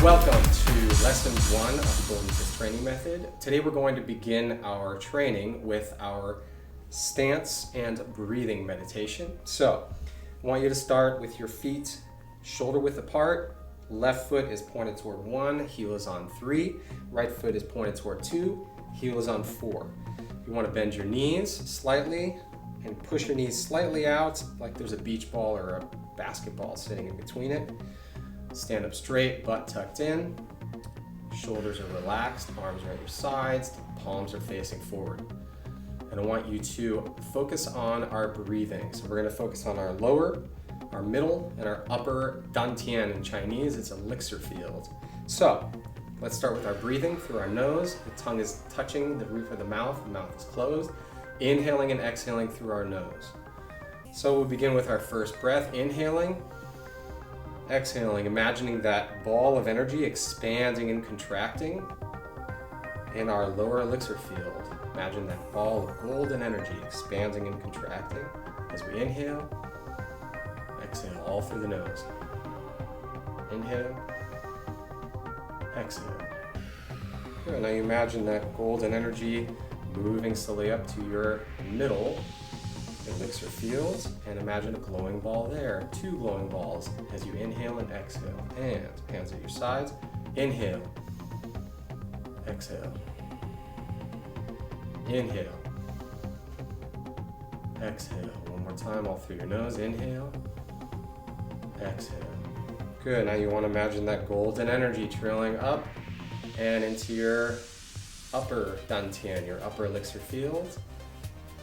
Welcome to lesson 1 of the Golden Fist training method. Today we're going to begin our training with our stance and breathing meditation. So I want you to start with your feet shoulder width apart. Left foot is pointed toward 1, heel is on 3. Right foot is pointed toward 2, heel is on 4. You want to bend your knees slightly and push your knees slightly out like there's a beach ball or a basketball sitting in between it. Stand up straight, butt tucked in, shoulders are relaxed, arms are at your sides, palms are facing forward. And I want you to focus on our breathing. So we're going to focus on our lower, our middle, and our upper dantian. In Chinese, it's elixir field. So let's start with our breathing through our nose. The tongue is touching the roof of the mouth is closed. Inhaling and exhaling through our nose. So we'll begin with our first breath, inhaling. Exhaling, imagining that ball of energy expanding and contracting in our lower elixir field. Imagine that ball of golden energy expanding and contracting as we inhale, exhale all through the nose. Inhale, exhale. Good. Now you imagine that golden energy moving slowly up to your middle elixir field, and imagine a glowing ball there, 2 glowing balls as you inhale and exhale. And hands at your sides, inhale, exhale, inhale, exhale. One more time, all through your nose, inhale, exhale. Good, now you want to imagine that golden energy trailing up and into your upper dantian, your upper elixir field.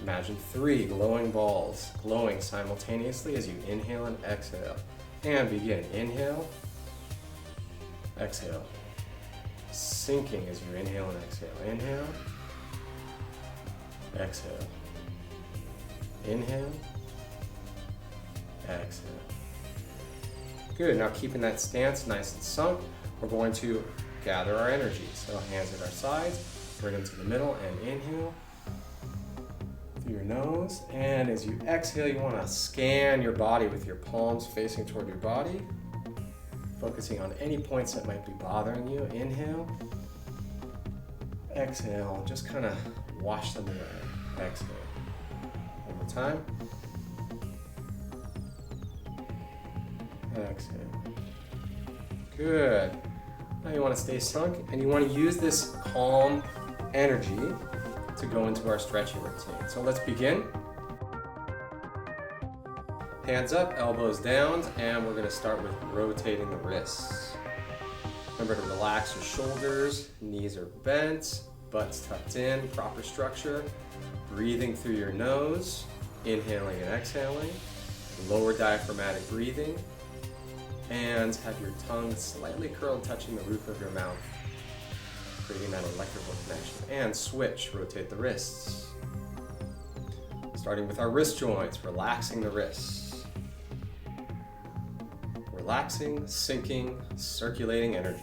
Imagine 3 glowing balls glowing simultaneously as you inhale and exhale. And begin. Inhale, exhale. Sinking as you inhale and exhale. Inhale, exhale. Inhale, exhale. Good. Now keeping that stance nice and sunk, we're going to gather our energy. So hands at our sides, bring them to the middle and inhale. Your nose, and as you exhale, you want to scan your body with your palms facing toward your body, focusing on any points that might be bothering you. Inhale, exhale, just kind of wash them away. Exhale. One more time. Exhale. Good. Now you want to stay sunk, and you want to use this calm energy to go into our stretching routine. So let's begin. Hands up, elbows down, and we're going to start with rotating the wrists. Remember to relax your shoulders, knees are bent, butts tucked in, proper structure. Breathing through your nose, inhaling and exhaling, lower diaphragmatic breathing, and have your tongue slightly curled, touching the roof of your mouth, creating that electrical connection. And switch, rotate the wrists. Starting with our wrist joints, relaxing the wrists. Relaxing, sinking, circulating energy.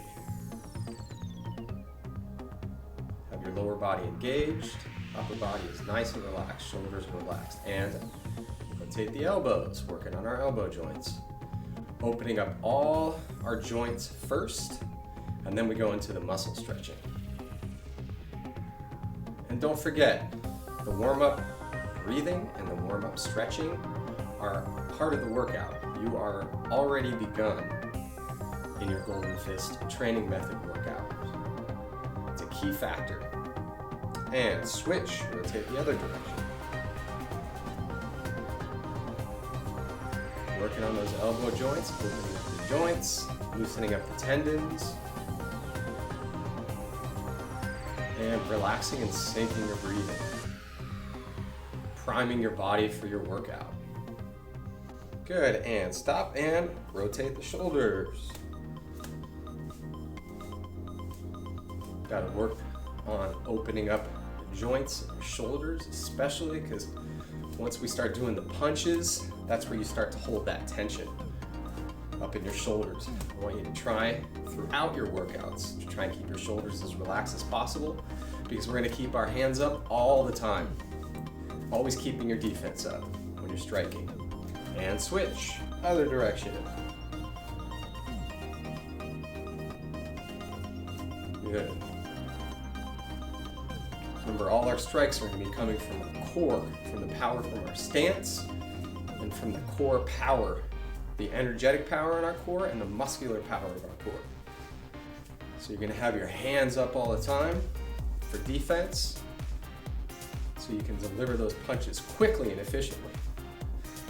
Have your lower body engaged, upper body is nice and relaxed, shoulders are relaxed. And rotate the elbows, working on our elbow joints. Opening up all our joints first, and then we go into the muscle stretching. And don't forget, the warm-up breathing and the warm-up stretching are part of the workout. You are already begun in your Golden Fist training method workout. It's a key factor. And switch, rotate the other direction. Working on those elbow joints, opening up the joints, loosening up the tendons, and relaxing and sinking your breathing. Priming your body for your workout. Good, and stop and rotate the shoulders. Got to work on opening up the joints in your shoulders, especially because once we start doing the punches, that's where you start to hold that tension up in your shoulders. I want you to try throughout your workouts to try and keep your shoulders as relaxed as possible, because we're going to keep our hands up all the time. Always keeping your defense up when you're striking. And switch, other direction. Good. Remember, all our strikes are going to be coming from our core, from the power from our stance, and from the core power, the energetic power in our core and the muscular power of our core. So you're going to have your hands up all the time for defense, so you can deliver those punches quickly and efficiently.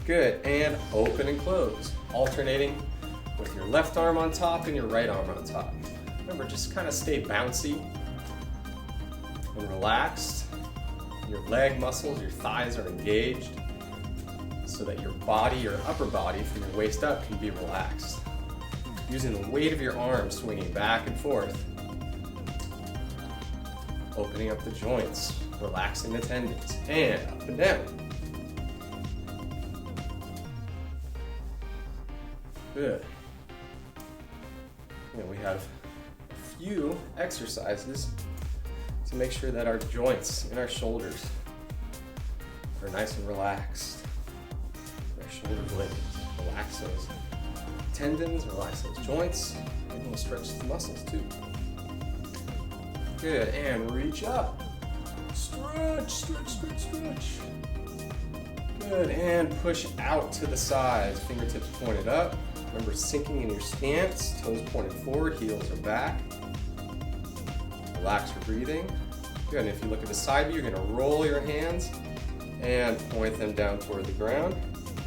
Good, and open and close, alternating with your left arm on top and your right arm on top. Remember, just kind of stay bouncy and relaxed. Your leg muscles, your thighs are engaged so that your body, your upper body from your waist up can be relaxed. Using the weight of your arms swinging back and forth. Opening up the joints, relaxing the tendons, and up and down. Good. And we have a few exercises to make sure that our joints in our shoulders are nice and relaxed. Our shoulder blades, relax those tendons, relax those joints, and we'll stretch the muscles too. Good, and reach up. Stretch, stretch, stretch, stretch. Good, and push out to the sides, fingertips pointed up. Remember, sinking in your stance, toes pointed forward, heels are back. Relax your breathing. Good, and if you look at the side view, you're gonna roll your hands and point them down toward the ground.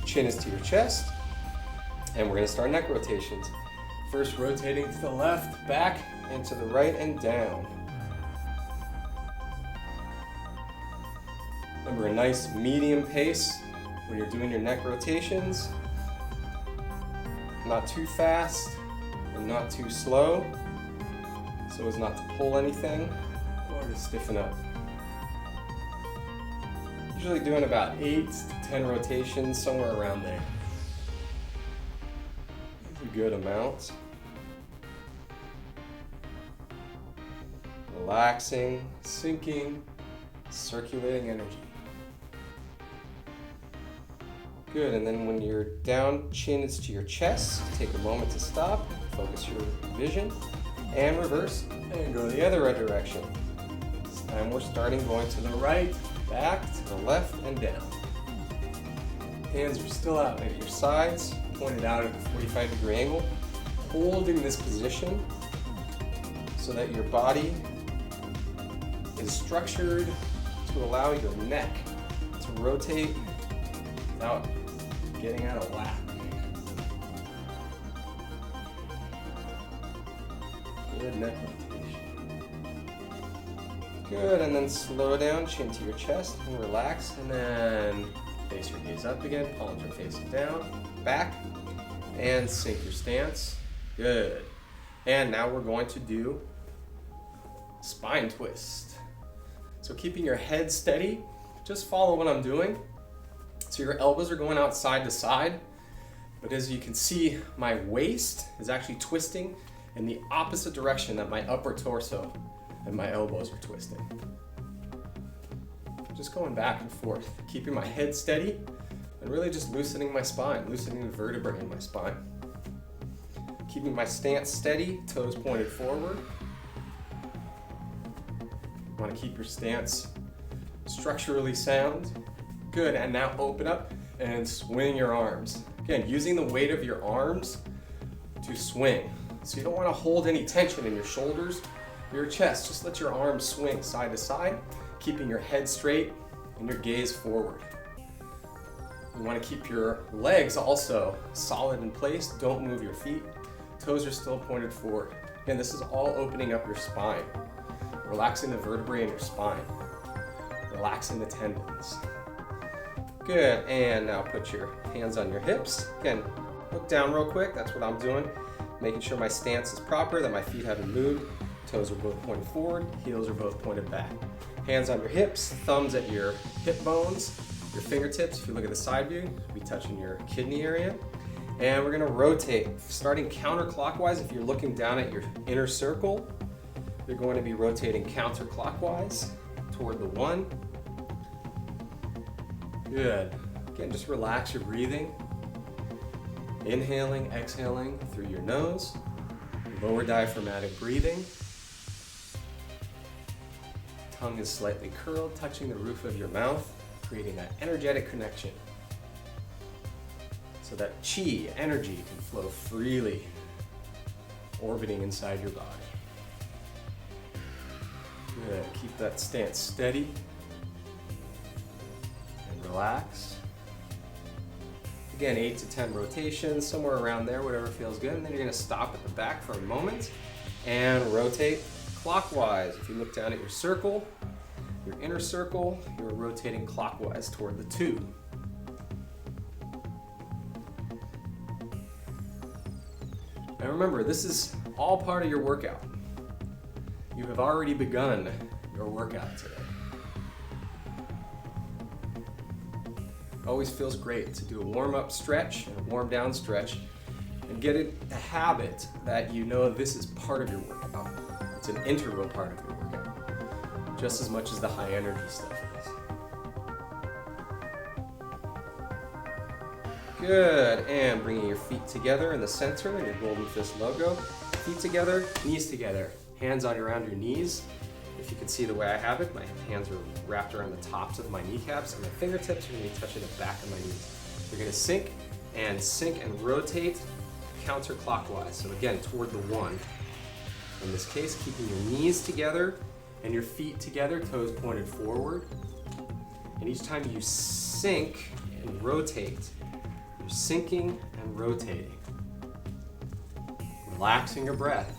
Chin is to your chest, and we're gonna start neck rotations. First, rotating to the left, back, and to the right, and down. Remember, a nice medium pace when you're doing your neck rotations. Not too fast and not too slow, so as not to pull anything or to stiffen up. Usually doing about 8 to 10 rotations, somewhere around there. It's a good amount. Relaxing, sinking, circulating energy. Good, and then when you're down, chin is to your chest, take a moment to stop, focus your vision, and reverse, and go the other direction. This time we're starting going to the right, back, to the left, and down. Hands are still out at your sides, pointed out at a 45-degree angle, holding this position so that your body is structured to allow your neck to rotate without getting out of whack. Good neck rotation. Good, and then slow down, chin to your chest, and relax, and then face your gaze up again, palms are facing down, back, and sink your stance. Good. And now we're going to do spine twist. So keeping your head steady, just follow what I'm doing. So your elbows are going out side to side, but as you can see, my waist is actually twisting in the opposite direction that my upper torso and my elbows are twisting. Just going back and forth, keeping my head steady and really just loosening my spine, loosening the vertebrae in my spine. Keeping my stance steady, toes pointed forward. You want to keep your stance structurally sound. Good, and now open up and swing your arms. Again, using the weight of your arms to swing. So you don't want to hold any tension in your shoulders, your chest. Just let your arms swing side to side, keeping your head straight and your gaze forward. You want to keep your legs also solid in place. Don't move your feet. Toes are still pointed forward. Again, this is all opening up your spine, relaxing the vertebrae in your spine, relaxing the tendons. Good, and now put your hands on your hips. Again, look down real quick, that's what I'm doing. Making sure my stance is proper, that my feet haven't moved. Toes are both pointed forward, heels are both pointed back. Hands on your hips, thumbs at your hip bones, your fingertips, if you look at the side view, you'll be touching your kidney area. And we're gonna rotate, starting counterclockwise. If you're looking down at your inner circle, you're going to be rotating counterclockwise toward the 1. Good. Again, just relax your breathing. Inhaling, exhaling through your nose. Lower diaphragmatic breathing. Tongue is slightly curled, touching the roof of your mouth, creating that energetic connection. So that chi, energy, can flow freely, orbiting inside your body. Good. Keep that stance steady and relax. Again, 8 to 10 rotations, somewhere around there, whatever feels good. And then you're going to stop at the back for a moment and rotate clockwise. If you look down at your circle, your inner circle, you're rotating clockwise toward the 2. Now remember, this is all part of your workout. You have already begun your workout today. Always feels great to do a warm-up stretch and a warm-down stretch and get it a habit that you know this is part of your workout. It's an integral part of your workout, just as much as the high-energy stuff is. Good, and bringing your feet together in the center in your Golden Fist logo. Feet together, knees together, hands around your knees. If you can see the way I have it, my hands are wrapped around the tops of my kneecaps and my fingertips are going to be touching the back of my knees. You're going to sink and rotate counterclockwise. So again, toward the 1. In this case, keeping your knees together and your feet together, toes pointed forward. And each time you sink and rotate, you're sinking and rotating. Relaxing your breath.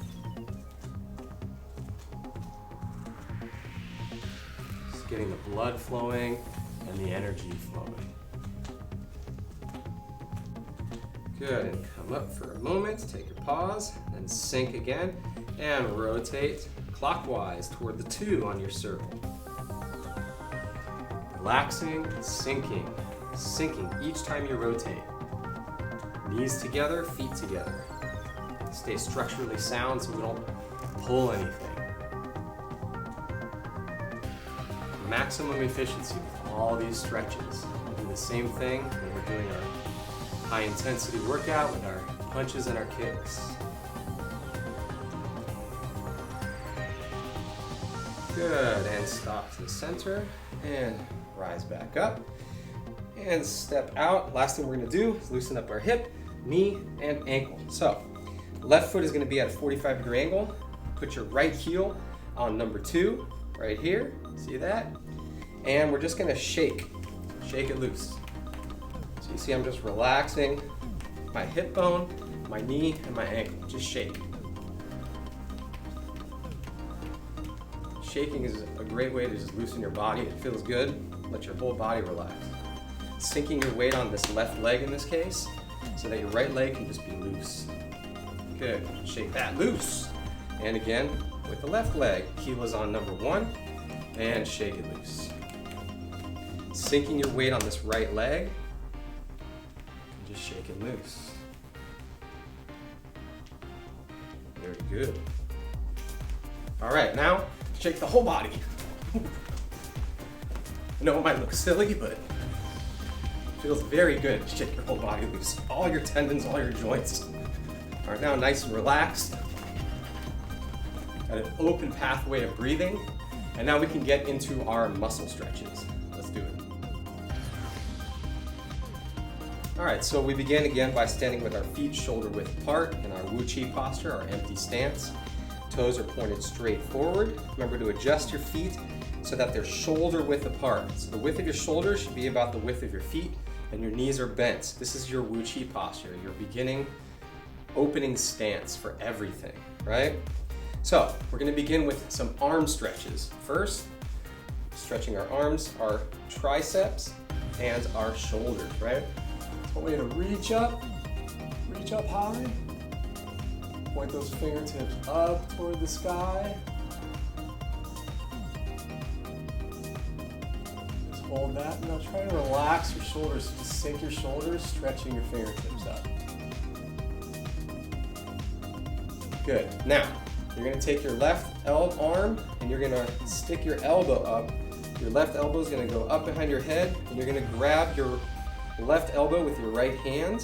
Just getting the blood flowing and the energy flowing. Good, and come up for a moment, take your pause, then sink again, and rotate clockwise toward the 2 on your circle. Relaxing, sinking each time you rotate. Knees together, feet together. Stay structurally sound so we don't pull anything. Maximum efficiency with all these stretches. We'll do the same thing when we're doing our high intensity workout with our punches and our kicks. Good, and stop to the center and rise back up and step out. Last thing we're going to do is loosen up our hip, knee, and ankle. So left foot is going to be at a 45-degree angle. Put your right heel on number 2 right here. See that? And we're just going to shake it loose. So you see I'm just relaxing my hip bone, my knee, and my ankle. Just shake. Shaking is a great way to just loosen your body. It feels good. Let your whole body relax. Sinking your weight on this left leg in this case, so that your right leg can just be loose. Good. Shake that loose. And again, with the left leg, heel is on number 1, and shake it loose. Sinking your weight on this right leg, and just shake it loose. Very good. All right, now shake the whole body. I know it might look silly, but it feels very good to shake your whole body loose. All your tendons, all your joints are now nice and relaxed. Got an open pathway of breathing. And now we can get into our muscle stretches. Let's do it. All right, so we begin again by standing with our feet shoulder width apart in our Wu Chi posture, our empty stance. Toes are pointed straight forward. Remember to adjust your feet so that they're shoulder width apart. So the width of your shoulders should be about the width of your feet, and your knees are bent. This is your Wu Chi posture, your beginning opening stance for everything, right? So we're going to begin with some arm stretches. First, stretching our arms, our triceps, and our shoulders, right? A way to reach up high. Point those fingertips up toward the sky. Just hold that. Now try to relax your shoulders. Just sink your shoulders, stretching your fingertips up. Good. Now, you're going to take your left arm and you're going to stick your elbow up. Your left elbow is going to go up behind your head, and you're going to grab your left elbow with your right hand,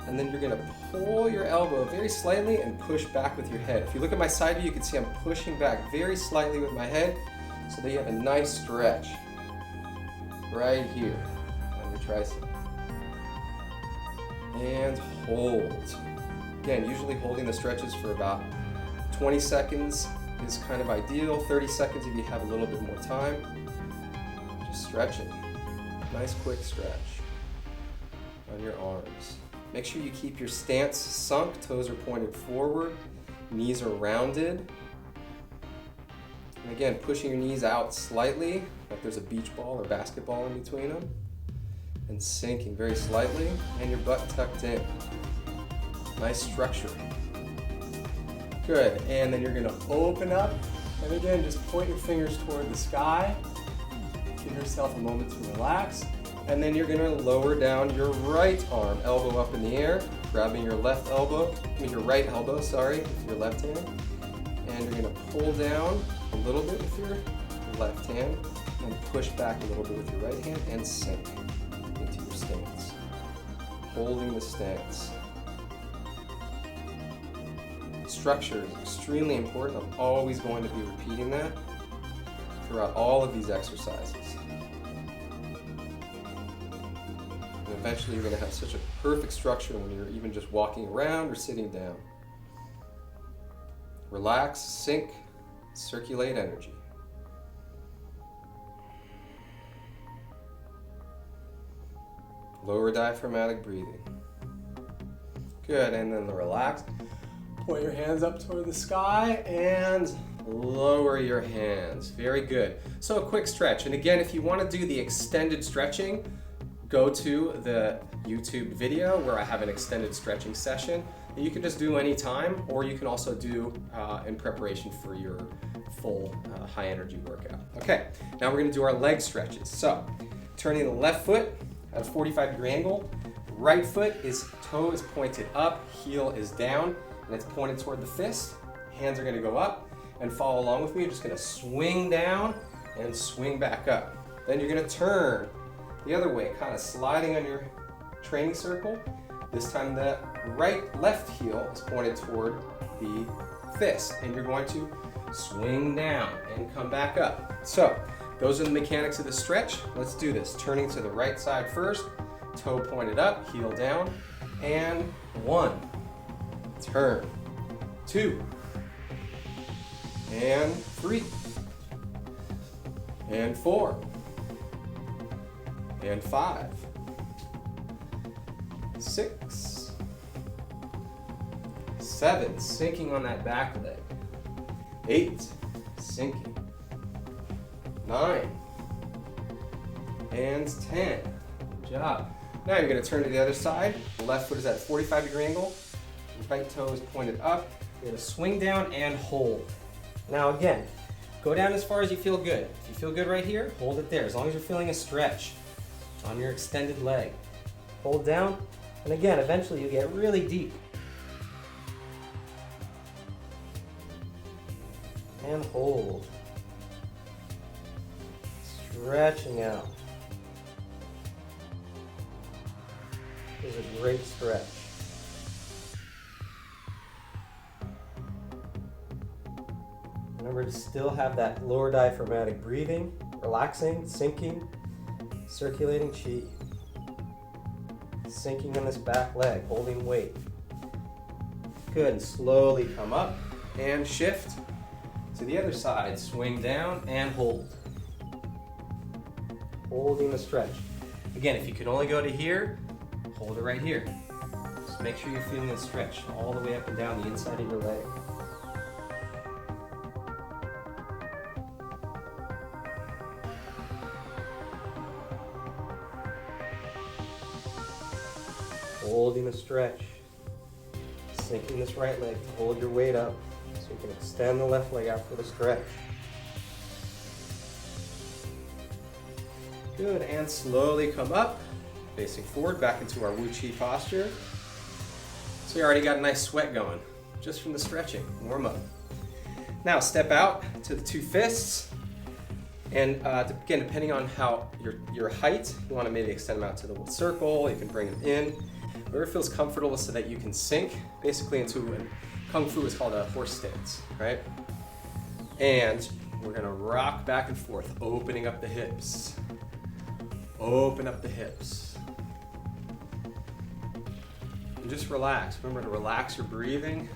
and then you're going to pull your elbow very slightly and push back with your head. If you look at my side view, you can see I'm pushing back very slightly with my head so that you have a nice stretch right here on your tricep. And hold. Again, usually holding the stretches for about 20 seconds is kind of ideal. 30 seconds if you have a little bit more time. Just stretching. Nice quick stretch on your arms. Make sure you keep your stance sunk, toes are pointed forward, knees are rounded. And again, pushing your knees out slightly, like there's a beach ball or basketball in between them. And sinking very slightly, and your butt tucked in. Nice structure. Good, and then you're gonna open up, and again, just point your fingers toward the sky. Give yourself a moment to relax, and then you're gonna lower down your right arm, elbow up in the air, grabbing your right elbow, with your left hand, and you're gonna pull down a little bit with your left hand, and push back a little bit with your right hand, and sink into your stance. Holding the stance. Structure is extremely important. I'm always going to be repeating that throughout all of these exercises. And eventually you're going to have such a perfect structure when you're even just walking around or sitting down. Relax, sink, circulate energy. Lower diaphragmatic breathing. Good, and then relax. Point your hands up toward the sky and lower your hands. Very good. So a quick stretch. And again, if you want to do the extended stretching, go to the YouTube video where I have an extended stretching session that you can just do anytime, or you can also do in preparation for your full high energy workout. Okay, now we're going to do our leg stretches. So turning the left foot at a 45-degree angle, right foot toe is pointed up, heel is down, and it's pointed toward the fist. Hands are going to go up, and follow along with me. You're just going to swing down and swing back up. Then you're going to turn the other way, kind of sliding on your training circle. This time the left heel is pointed toward the fist, and you're going to swing down and come back up. So those are the mechanics of the stretch. Let's do this. Turning to the right side first, toe pointed up, heel down, and 1. Turn. 2. And 3. And 4. And 5. 6. 7. Sinking on that back leg. 8. Sinking. 9. And 10. Good job. Now you're going to turn to the other side. The left foot is at a 45-degree angle. The right toe is pointed up. You're going to swing down and hold. Now again, go down as far as you feel good. If you feel good right here, hold it there. As long as you're feeling a stretch on your extended leg. Hold down, and again, eventually you get really deep. And hold. Stretching out. This is a great stretch. Remember to still have that lower diaphragmatic breathing, relaxing, sinking, circulating chi. Sinking on this back leg, holding weight. Good, and slowly come up and shift to the other side. Swing down and hold. Holding the stretch. Again, if you can only go to here, hold it right here. Just make sure you're feeling the stretch all the way up and down the inside of your leg. Holding the stretch. Sinking this right leg to hold your weight up so you can extend the left leg out for the stretch. Good, and slowly come up, facing forward, back into our Wu Chi posture. So you already got a nice sweat going, just from the stretching. Warm up. Now step out to the 2 fists, and again, depending on how your height, you want to maybe extend them out to the circle, you can bring them in. Wherever feels comfortable so that you can sink basically into Kung Fu is called a horse stance, right? And We're gonna rock back and forth, opening up the hips. Open up the hips. And just relax. Remember to relax your breathing,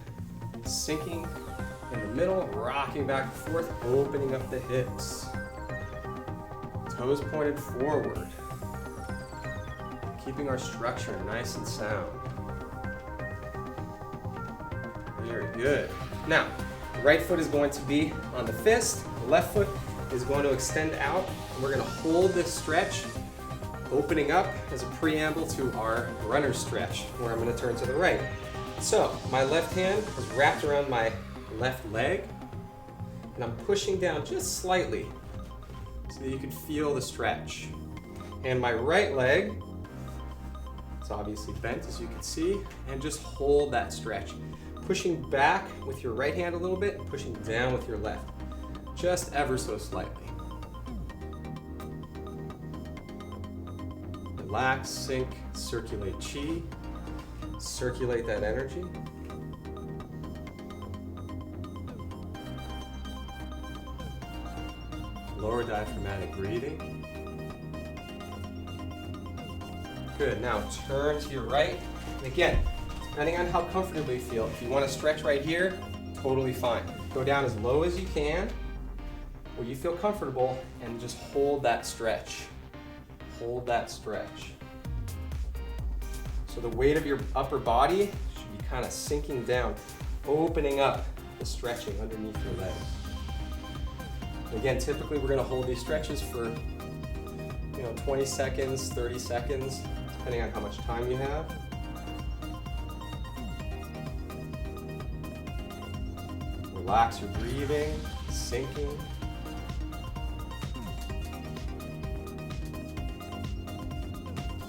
sinking in the middle, rocking back and forth, opening up the hips. Toes pointed forward. Keeping our structure nice and sound. Very good. Now, the right foot is going to be on the fist, the left foot is going to extend out, and we're going to hold this stretch, opening up as a preamble to our runner stretch, where I'm going to turn to the right. So, my left hand is wrapped around my left leg, and I'm pushing down just slightly so that you can feel the stretch. And my right leg is obviously bent, as you can see, and just hold that stretch. Pushing back with your right hand a little bit, pushing down with your left, just ever so slightly. Relax, sink, circulate chi, circulate that energy. Lower diaphragmatic breathing. Good, now turn to your right. And again, depending on how comfortable you feel, if you want to stretch right here, totally fine. Go down as low as you can, where you feel comfortable, and just hold that stretch. Hold that stretch. So the weight of your upper body should be kind of sinking down, opening up the stretching underneath your legs. Again, typically we're going to hold these stretches for 20 seconds, 30 seconds, depending on how much time you have. Relax your breathing, sinking.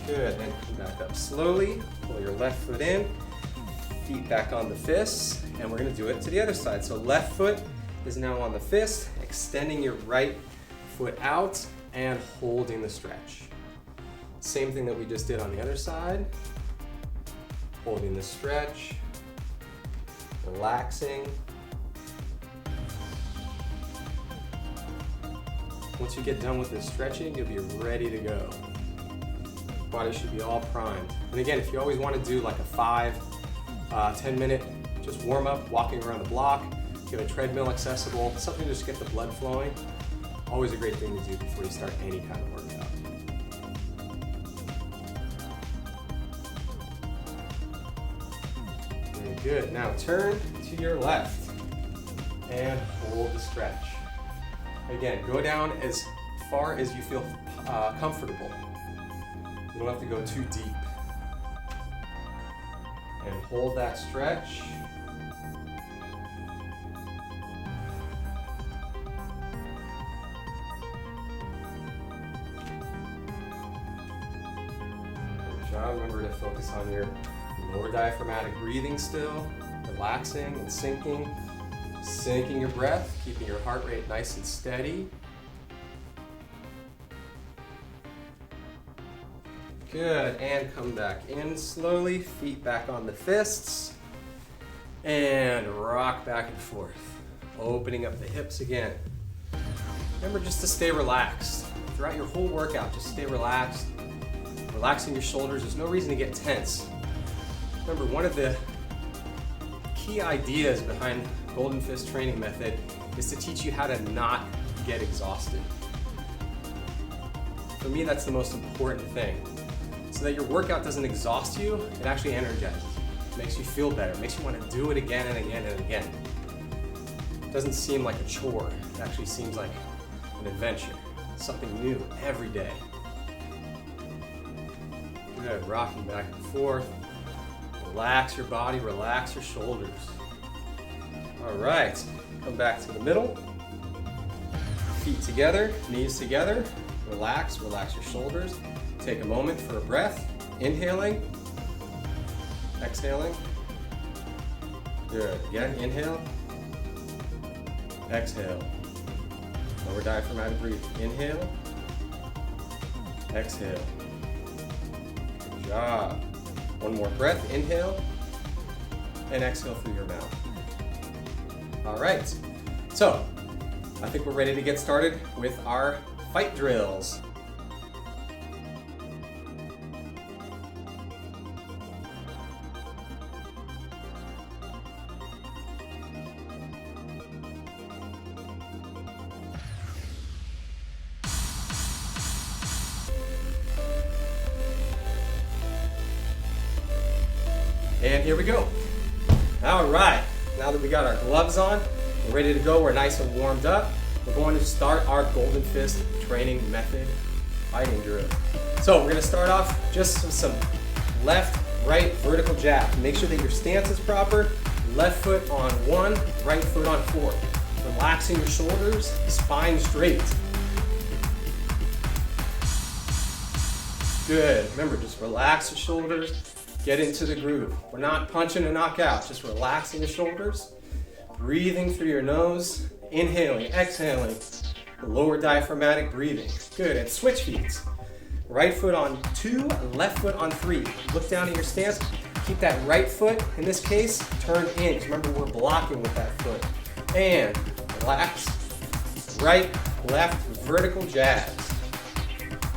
Good, then come back up slowly. Pull your left foot in, feet back on the fists, and we're gonna do it to the other side. So left foot is now on the fist, extending your right foot out and holding the stretch. Same thing that we just did on the other side. Holding the stretch, relaxing. Once you get done with this stretching, you'll be ready to go. Body should be all primed. And again, if you always want to do like a 5-10 minute just warm up, walking around the block, get a treadmill accessible, something to just get the blood flowing, always a great thing to do before you start any kind of workout. Very good. Now turn to your left and hold the stretch. Again, go down as far as you feel comfortable. You don't have to go too deep. And hold that stretch. Good job. Remember to focus on your lower diaphragmatic breathing still, relaxing and sinking. Sinking your breath, keeping your heart rate nice and steady. Good, and come back in slowly, feet back on the fists, and rock back and forth, opening up the hips again. Remember just to stay relaxed. Throughout your whole workout, just stay relaxed, relaxing your shoulders. There's no reason to get tense. Remember, one of the key ideas behind Golden Fist training method is to teach you how to not get exhausted. For me, that's the most important thing. So that your workout doesn't exhaust you, it actually energizes you. It makes you feel better. It makes you want to do it again and again and again. It doesn't seem like a chore. It actually seems like an adventure. Something new every day. Good, rocking back and forth. Relax your body, relax your shoulders. All right, come back to the middle. Feet together, knees together. Relax, relax your shoulders. Take a moment for a breath. Inhaling, exhaling. Good, again, inhale, exhale. Lower diaphragmatic breathing. Inhale, exhale. Good job. One more breath, inhale, and exhale through your mouth. All right, so I think we're ready to get started with our fight drills. And here we go. All right, now that we got our gloves on, we're ready to go, we're nice and warmed up, we're going to start our Golden Fist training method fighting drill. So we're gonna start off just with some left, right, vertical jab. Make sure that your stance is proper. Left foot on 1, right foot on 4. Relaxing your shoulders, spine straight. Good, remember, just relax your shoulders. Get into the groove. We're not punching to knock out, just relaxing the shoulders, breathing through your nose, inhaling, exhaling, lower diaphragmatic breathing. Good, and switch feet. Right foot on 2, left foot on 3. Look down at your stance, keep that right foot, in this case, turned in. Remember, we're blocking with that foot. And relax, right, left, vertical jabs.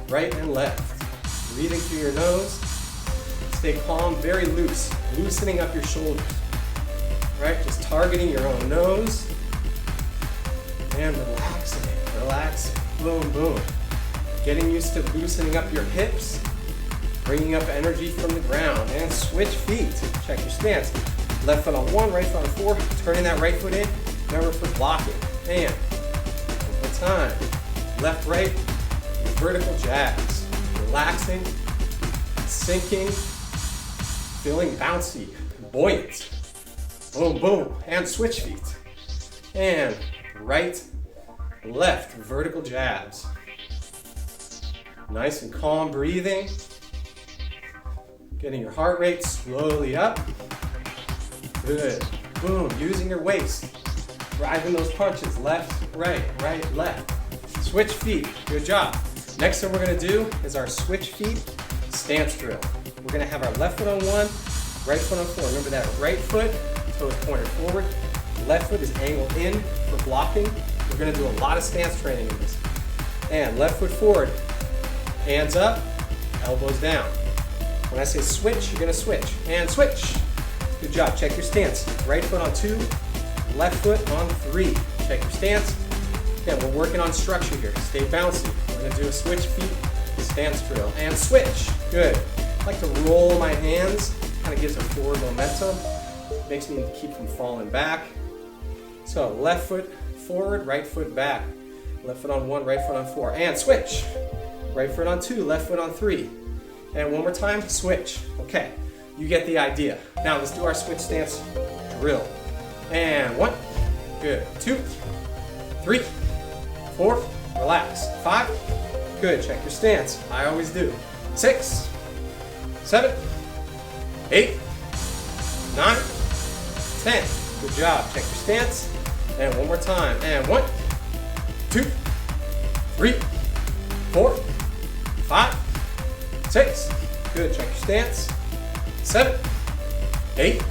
Right and left. Breathing through your nose. Stay calm, very loose, loosening up your shoulders. Right, just targeting your own nose and relaxing it, relaxing, boom, boom. Getting used to loosening up your hips, bringing up energy from the ground, and switch feet. Check your stance. Left foot on 1, right foot on 4, turning that right foot in, remember for blocking. And one more time, left, right, vertical jabs. Relaxing, sinking, feeling bouncy, buoyant. Boom, boom, and switch feet. And right, left, vertical jabs. Nice and calm breathing. Getting your heart rate slowly up. Good, boom, using your waist. Driving those punches, left, right, left. Switch feet, good job. Next thing we're gonna do is our switch feet stance drill. We're gonna have our left foot on 1, right foot on 4. Remember that right foot, toes pointed forward. Left foot is angled in for blocking. We're gonna do a lot of stance training in this. And left foot forward, hands up, elbows down. When I say switch, you're gonna switch. And switch. Good job, check your stance. Right foot on 2, left foot on 3. Check your stance. Again, we're working on structure here. Stay bouncy. We're gonna do a switch feet stance drill. And switch, good. I like to roll my hands, kind of gives a forward momentum. Makes me keep from falling back. So left foot forward, right foot back. Left foot on 1, right foot on 4. And switch. Right foot on 2, left foot on 3. And one more time, switch. Okay, you get the idea. Now let's do our switch stance drill. And 1, good. 2, 3, 4, relax. 5, good, check your stance. I always do. 6, 7, 8, 9, 10. Good job. Check your stance. And one more time. And 1, 2, 3, 4, 5, 6. Good. Check your stance. 7, 8,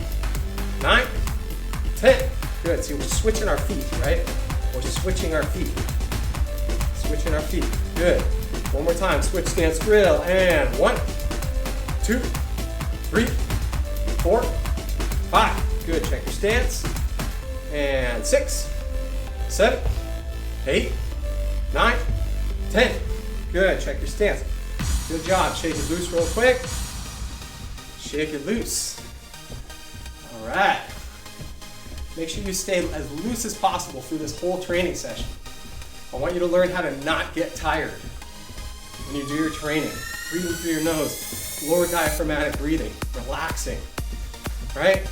9, 10. Good. See, we're switching our feet, right? We're switching our feet. Switching our feet. Good. One more time. Switch stance drill. And 1, 2, 3, 4, 5. Good. Check your stance. And 6, 7, 8, 9, 10. Good. Check your stance. Good job. Shake it loose real quick. Shake it loose. All right. Make sure you stay as loose as possible through this whole training session. I want you to learn how to not get tired when you do your training. Breathing through your nose, lower diaphragmatic breathing, relaxing, right?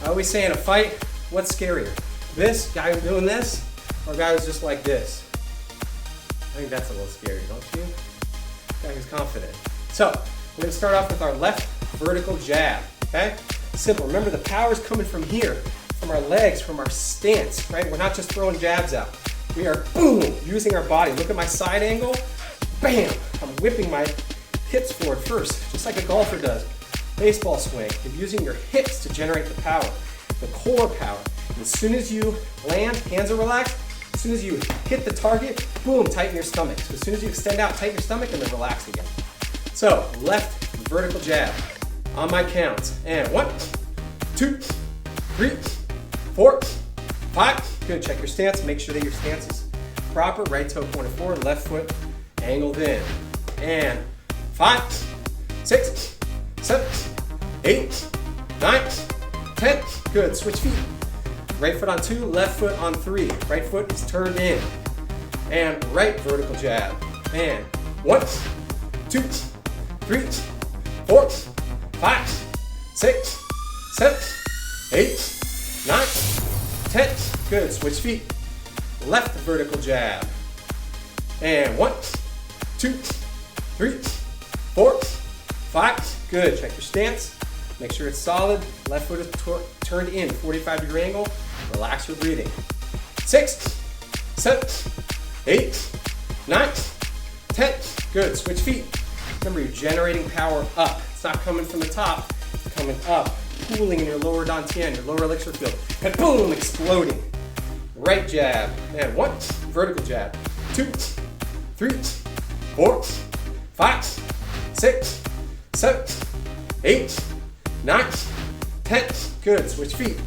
I always say in a fight, what's scarier? This guy who's doing this, or a guy who's just like this? I think that's a little scary, don't you? Guy who's confident. So, we're gonna start off with our left vertical jab, okay? Simple, remember the power's coming from here, from our legs, from our stance, right? We're not just throwing jabs out. We are, boom, using our body. Look at my side angle, bam! I'm whipping my hips forward first, just like a golfer does. Baseball swing, you're using your hips to generate the power, the core power. And as soon as you land, hands are relaxed, soon as you hit the target, boom, tighten your stomach. So as soon as you extend out, tighten your stomach and then relax again. So left vertical jab on my count. And 1, 2, 3, 4, 5. Good, check your stance. Make sure that your stance is proper. Right toe pointed forward, left foot angled in. And 5, 6, 7, 8, 9, 10. Good, switch feet. Right foot on 2, left foot on 3. Right foot is turned in. And right vertical jab. And 1, 2, 3, 4, 5, 6, 7, 8, 9, 10. Good, switch feet. Left vertical jab. And 1, 2, 3, 4, 5. Good, check your stance. Make sure it's solid. Left foot is turned in, 45-degree angle. Relax your breathing. 6, 7, 8, 9, 10. Good, switch feet. Remember, you're generating power up. It's not coming from the top, it's coming up. Cooling in your lower dantian, your lower elixir field. And boom, exploding. Right jab. And 1, vertical jab. 2, 3, 4, 5, 6, 7, 8, 9, 10. Good, switch feet.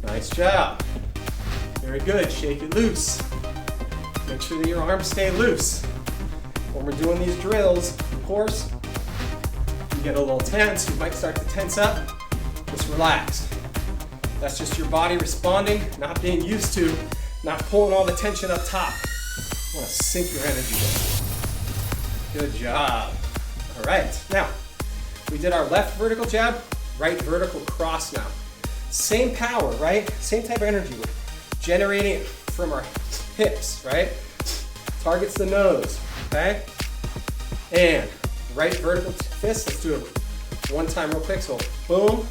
Nice job. Very good, shake it loose. Make sure that your arms stay loose. When we're doing these drills, of course, you get a little tense, you might start to tense up. Just relax. That's just your body responding, not being used to, not pulling all the tension up top. You want to sink your energy in. Good job. All right, now, we did our left vertical jab, right vertical cross now. Same power, right? Same type of energy. We're generating it from our hips, right? Targets the nose, okay? And right vertical fist, let's do it one time real quick. So boom,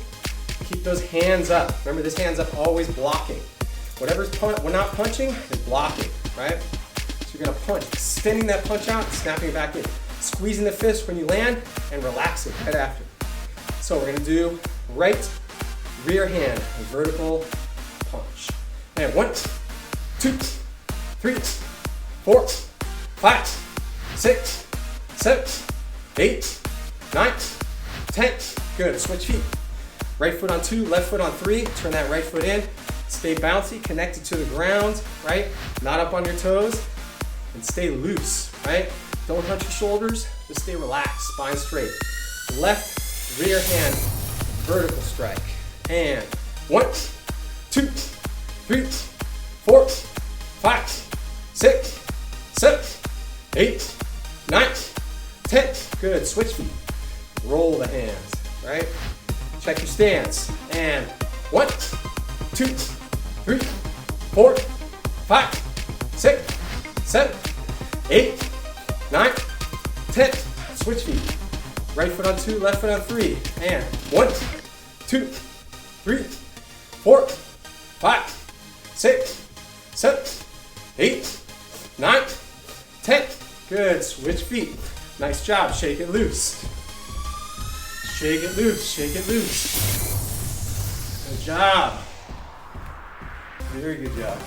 keep those hands up. Remember, this hand's up, always blocking. Whatever's we're not punching is blocking, right? So you're gonna punch, extending that punch out and snapping it back in. Squeezing the fist when you land and relax it right after. So we're gonna do right rear hand, vertical punch. And 1, 2, 3, 4, 5, 6, 7, 8, 9, 10. Good, switch feet. Right foot on 2, left foot on 3. Turn that right foot in. Stay bouncy, connected to the ground, right? Not up on your toes. And stay loose, right? Don't hunch your shoulders, just stay relaxed, spine straight. Left rear hand, vertical strike. And 1, 2, 3, 4, 5, 6, 7, 8, 9, 10. Good, switch feet. Roll the hands, right? Check your stance. And 1, 2, 3, 4, 5, 6, 7, 8, 9, 10. Switch feet. Right foot on 2, left foot on 3. And 1, 2, 3, 4, 5, 6, 7, 8, 9, 10. Good, switch feet. Nice job, shake it loose. Shake it loose, shake it loose. Good job. Very good job.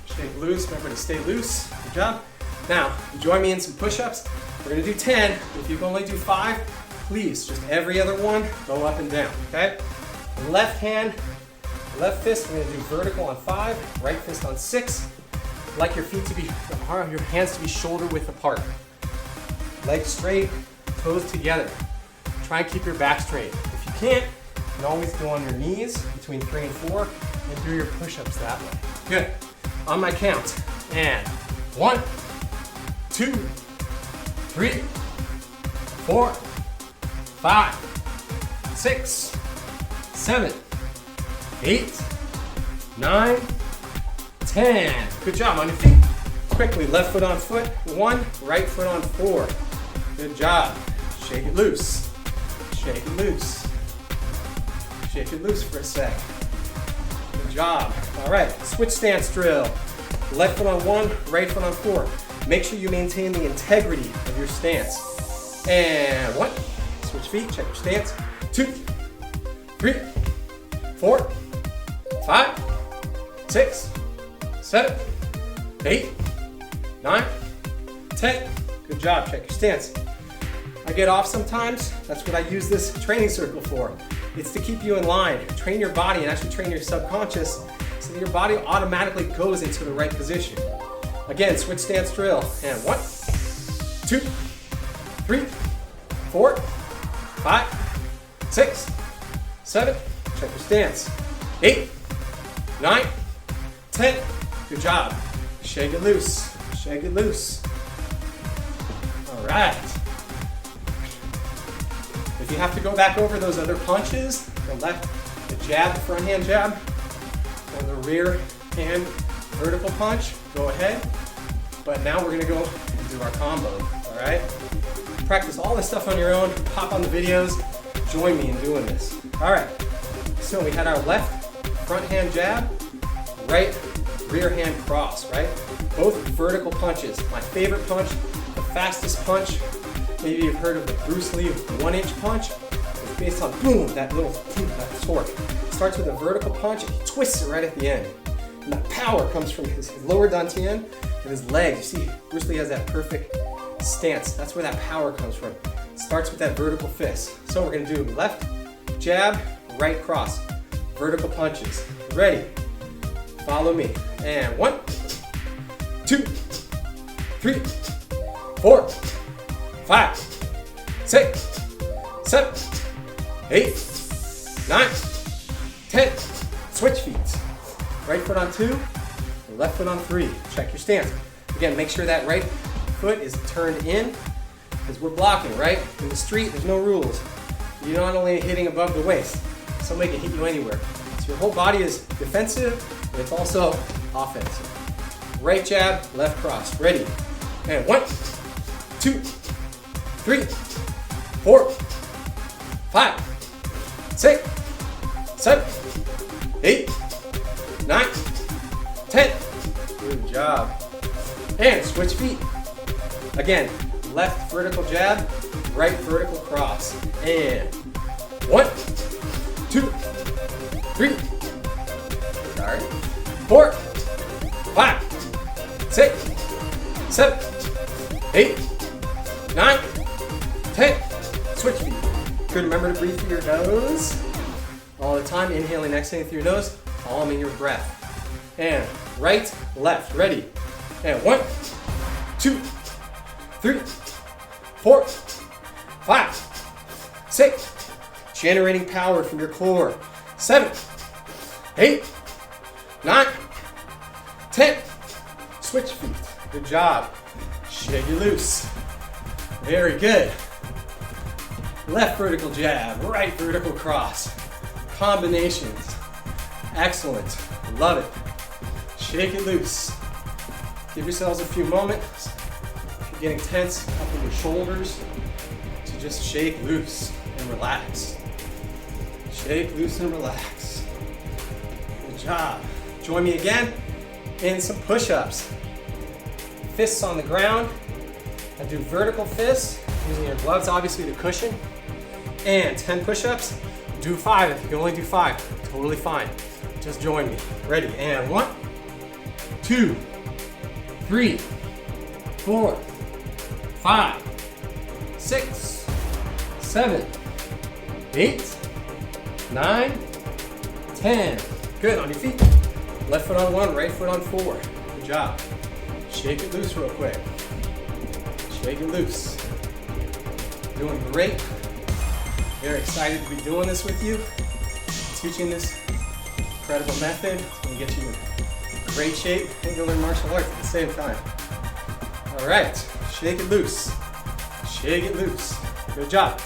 Shake loose, remember to stay loose. Good job. Now, join me in some push-ups. We're gonna do 10. If you can only do 5, please, just every other one, go up and down, okay? Left hand, left fist, we're gonna do vertical on 5, right fist on 6. Like your feet to be, your hands to be shoulder width apart. Legs straight, toes together. Try and keep your back straight. If you can't, you can always go on your knees between 3 and 4 and do your push-ups that way. Good. On my count. And 1, 2, 3, 4, 5, 6, 7, 8, 9, 10. Good job. On your feet. Quickly, left foot on foot, 1, right foot on 4. Good job. Shake it loose. Shake it loose. Shake it loose for a sec. Good job. All right, switch stance drill. Left foot on 1, right foot on 4. Make sure you maintain the integrity of your stance. And 1, switch feet, check your stance. 2, 3, 4, 5, 6, 7, 8, 9, 10. Good job. Check your stance. I get off sometimes. That's what I use this training circle for. It's to keep you in line, train your body, and actually train your subconscious so that your body automatically goes into the right position. Again, switch stance drill. And 1, 2, 3, 4, 5, 6, 7. Check your stance. 8, 9, 10. Good job. Shake it loose. Shake it loose. All right. If you have to go back over those other punches, the left, the jab, the front hand jab, or the rear hand vertical punch, go ahead. But now we're gonna go and do our combo, all right? Practice all this stuff on your own, pop on the videos, join me in doing this. All right, so we had our left front hand jab, right rear hand cross, right? Both vertical punches. My favorite punch, the fastest punch. Maybe you've heard of the Bruce Lee 1-inch punch. It's based on boom, that little that torque. It starts with a vertical punch and he twists it right at the end. And the power comes from his lower dantian and his legs. You see, Bruce Lee has that perfect stance. That's where that power comes from. It starts with that vertical fist. So we're gonna do left jab, right cross, vertical punches. Ready? Follow me. And 1, 2, 3, 4, 5, 6, 7, 8, 9, 10. Switch feet. Right foot on 2, left foot on 3. Check your stance. Again, make sure that right foot is turned in because we're blocking, right? In the street, there's no rules. You're not only hitting above the waist, somebody can hit you anywhere. So your whole body is defensive, but it's also offensive. Right jab, left cross. Ready? And 1, 2, 3, 4, 5, 6, 7, 8, 9, 10. Good job. And switch feet. Again, left vertical jab, right vertical cross. And 1, 2, 3, 4, 5, 6, 7, 8, 9, 10. Switch feet. Good, remember to breathe through your nose all the time. Inhaling, exhaling through your nose, calming your breath. And right, left. Ready? And 1, 2, 3, 4, 5, 6. Generating power from your core. 7, 8, 9, 10. Switch feet. Good job. Shake it loose. Very good. Left vertical jab, right vertical cross. Combinations. Excellent. Love it. Shake it loose. Give yourselves a few moments. If you're getting tense up in your shoulders, to just shake loose and relax. Shake loose and relax. Good job. Join me again in some push-ups. Fists on the ground. I do vertical fists using your gloves, obviously, to cushion. And 10 push-ups. Do 5 if you can only do 5. Totally fine. Just join me. Ready? And 1, 2, 3, 4, 5, 6, 7, 8, 9, 10. Good. On your feet. Left foot on 1, right foot on 4. Good job. Shake it loose real quick. Shake it loose. Doing great. Very excited to be doing this with you. Teaching this incredible method. It's going to get you in great shape and you'll learn martial arts at the same time. All right. Shake it loose. Shake it loose. Good job.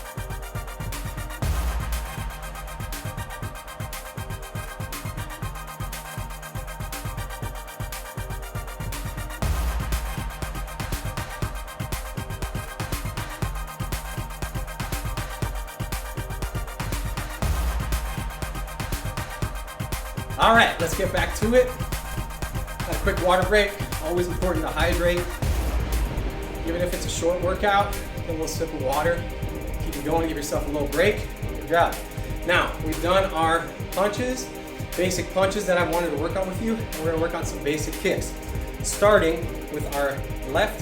All right, let's get back to it. A quick water break. Always important to hydrate. Even if it's a short workout, take a little sip of water. Keep it going, give yourself a little break. Good job. Now, we've done our punches, basic punches that I wanted to work on with you, and we're gonna work on some basic kicks. starting with our left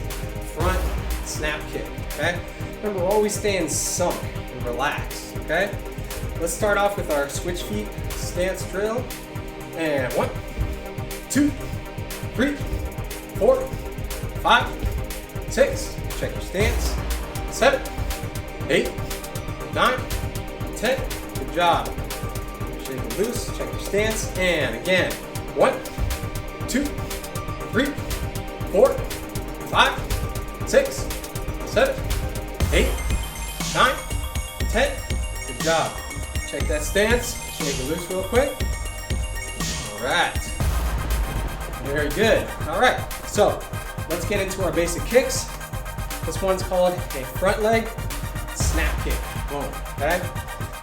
front snap kick, okay? Remember, we're always staying sunk and relaxed, okay? Let's start off with our switch feet stance drill. And 1, 2, 3, 4, 5, 6. Check your stance. 7, 8, 9, 10. Good job. Shake it loose. Check your stance. And again. 1, 2, 3, 4, 5, 6, 7, 8, 9, 10. Good job. Check that stance. Shake it loose real quick. All right. Very good. All right. So let's get into our basic kicks. This one's called a front leg snap kick. Boom. Okay.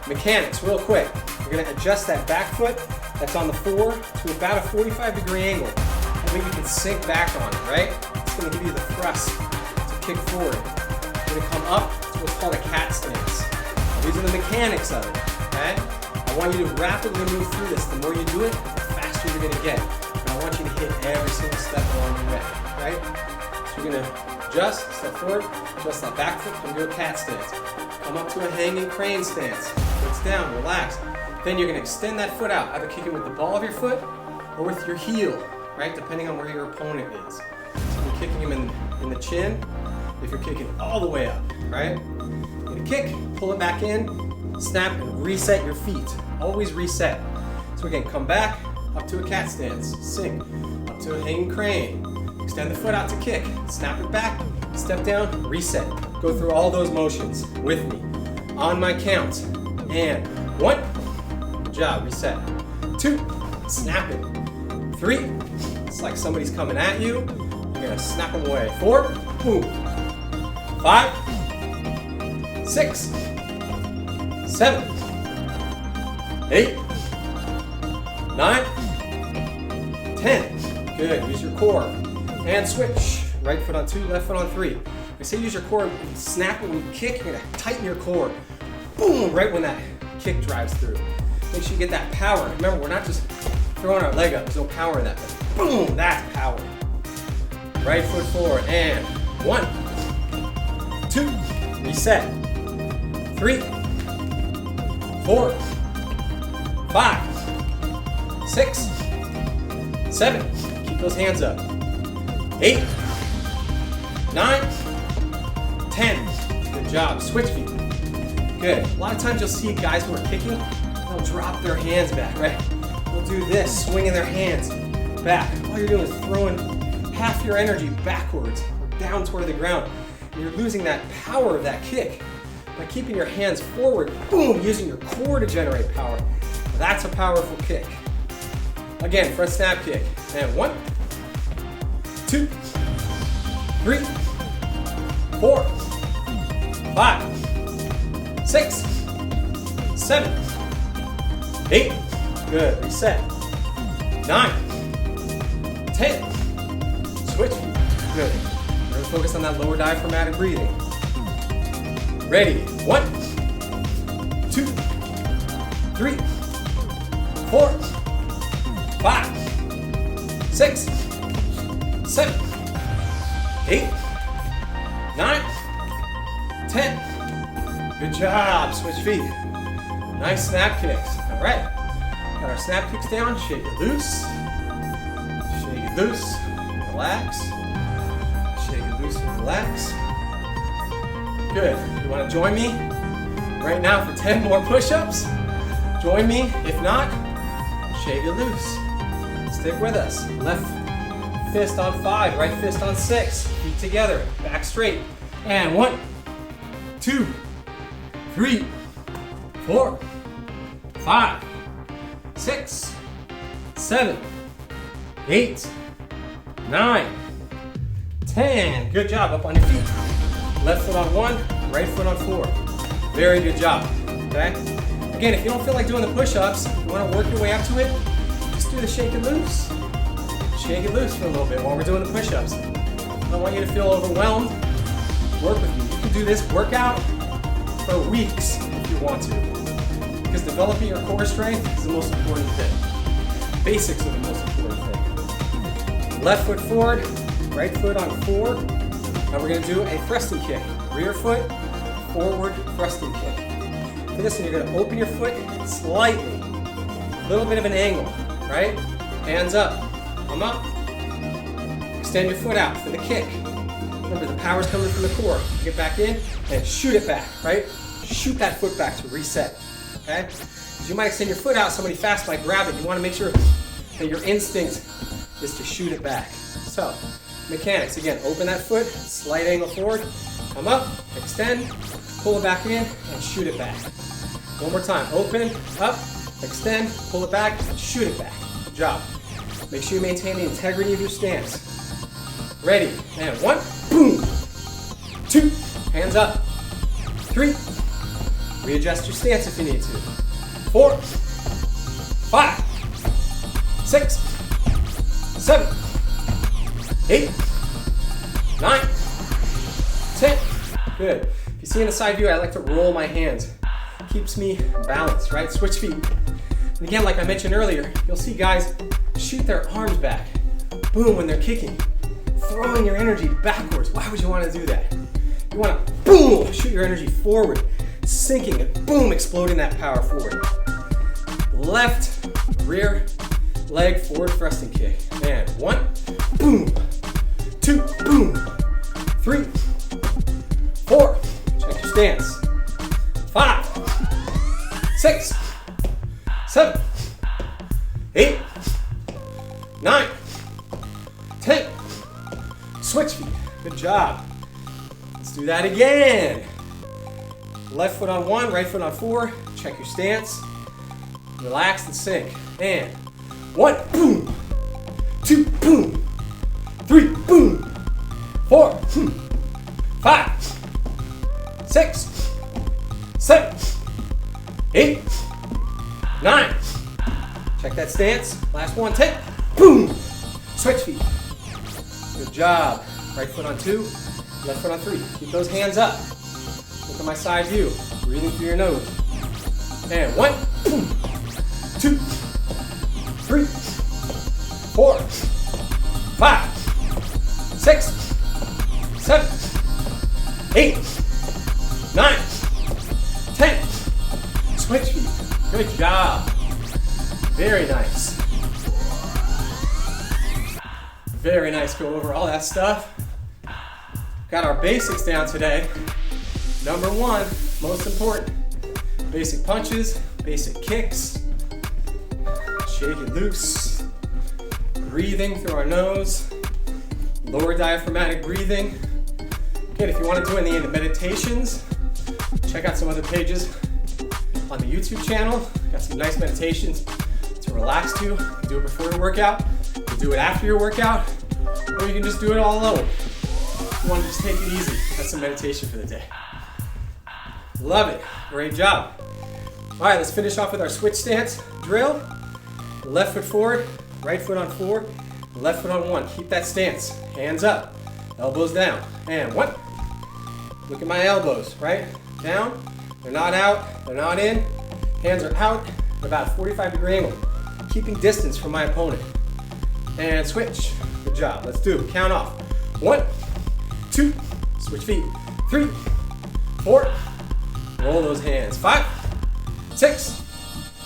Mechanics, real quick. You're gonna adjust that back foot that's on the floor to about a 45-degree angle. That way you can sink back on it, right? It's gonna give you the thrust to kick forward. You're gonna come up to what's called a cat stance. These are the mechanics of it, okay? I want you to rapidly move through this. The more you do it, the faster you're gonna get. And I want you to hit every single step along the way, right? So you're gonna adjust, step forward, adjust that back foot, come to a cat stance. Come up to a hanging crane stance. Foot's down, relax. Then you're gonna extend that foot out, either kicking with the ball of your foot or with your heel, right? Depending on where your opponent is. So if you're kicking him in the chin, if you're kicking all the way up, right? You're gonna kick, pull it back in, snap, and reset your feet. Always reset. So again, come back, up to a cat stance, sink, up to a hanging crane, extend the foot out to kick, snap it back, step down, reset. Go through all those motions with me. On my count. And 1, good job, reset. 2, snap it. 3, it's like somebody's coming at you. You're gonna snap them away. 4, boom. 5, 6, 7, 8, 9, 10. Good, use your core. And switch. Right foot on 2, left foot on 3. I say use your core, snap it when you kick, you're gonna tighten your core. Boom, right when that kick drives through. Make sure you get that power. Remember, we're not just throwing our leg up, there's no power in that. But boom, that's power. Right foot forward, and 1, 2, reset. 3, 4, 5, 6, 7, keep those hands up. 8, 9, 10. Good job. Switch feet. Good. A lot of times you'll see guys who are kicking, they'll drop their hands back, right? They'll do this, swinging their hands back. All you're doing is throwing half your energy backwards or down toward the ground. And you're losing that power of that kick. By keeping your hands forward, boom, using your core to generate power. That's a powerful kick. Again, front snap kick. And 1, 2, 3, 4, 5, 6, 7, 8. Good. Reset. 9, 10. Switch. Good. We're going to focus on that lower diaphragmatic breathing. Ready. 1, 2, 3, 4, 5, 6, 7, 8, 9, 10. Good job. Switch feet. Nice snap kicks. All right. Got our snap kicks down. Shake it loose. Shake it loose. Relax. Shake it loose and relax. Good. You want to join me right now for 10 more push-ups? Join me. If not, shake it loose. Stick with us. Left fist on 5, right fist on 6. Feet together. Back straight. And 1, 2, 3, 4, 5, 6, 7, 8, 9, 10. Good job. Up on your feet. Left foot on 1, right foot on 4. Very good job. Okay? Again, if you don't feel like doing the push-ups, you want to work your way up to it, just do the shake it loose. Shake it loose for a little bit while we're doing the push-ups. I don't want you to feel overwhelmed. Work with me. You can do this workout for weeks if you want to. Because developing your core strength is the most important thing. Basics are the most important thing. Left foot forward, right foot on 4. Now we're gonna do a thrusting kick. Rear foot, forward thrusting kick. For this one, you're gonna open your foot slightly. A little bit of an angle, right? Hands up, come up. Extend your foot out for the kick. Remember, the power's coming from the core. Get back in and shoot it back, right? Shoot that foot back to reset, okay? Because you might extend your foot out, somebody fast might grab it. You wanna make sure that your instinct is to shoot it back. So, mechanics, again, open that foot, slight angle forward, come up, extend, pull it back in, and shoot it back. One more time, open, up, extend, pull it back, and shoot it back. Good job. Make sure you maintain the integrity of your stance. Ready, and 1, boom, 2, hands up, 3, readjust your stance if you need to, 4, 5, 6, 7, 8, 9, 10. Good. If you see in the side view, I like to roll my hands. Keeps me balanced, right? Switch feet. And again, like I mentioned earlier, you'll see guys shoot their arms back. Boom, when they're kicking. Throwing your energy backwards. Why would you want to do that? You want to, boom, shoot your energy forward. Sinking and boom, exploding that power forward. Left, rear, leg, forward thrusting kick. And 1, boom, 2, boom, 3, 4, check your stance, 5, 6, 7, 8, 9, 10, switch feet, good job. Let's do that again. Left foot on 1, right foot on 4, check your stance, relax and sink, and 1, boom, 2, boom, 3, boom, 4, 5, 6, 7, 8, 9. Check that stance. Last one, 10, boom, switch feet. Good job. Right foot on 2, left foot on 3. Keep those hands up. Look at my side view. Breathing through your nose. And 1, boom, 2, 3, 4, 5, 6, 7, 8, 9, 10. Switch feet. Good job. Very nice. Very nice. Go over all that stuff. Got our basics down today. Number 1, most important. Basic punches, basic kicks. Shake it loose. Breathing through our nose. Lower diaphragmatic breathing. Again, if you want to do any of the meditations, check out some other pages on the YouTube channel. Got some nice meditations to relax to. You can do it before your workout. You can do it after your workout. Or you can just do it all alone. If you want to just take it easy. That's some meditation for the day. Love it. Great job. All right, let's finish off with our switch stance drill. Left foot forward, right foot on 4, left foot on 1. Keep that stance. Hands up, elbows down. And 1. Look at my elbows, right? Down. They're not out, they're not in. Hands are out at about a 45-degree angle. Keeping distance from my opponent. And switch. Good job. Let's do it. Count off. 1, 2, switch feet. 3, 4, roll those hands. 5, 6,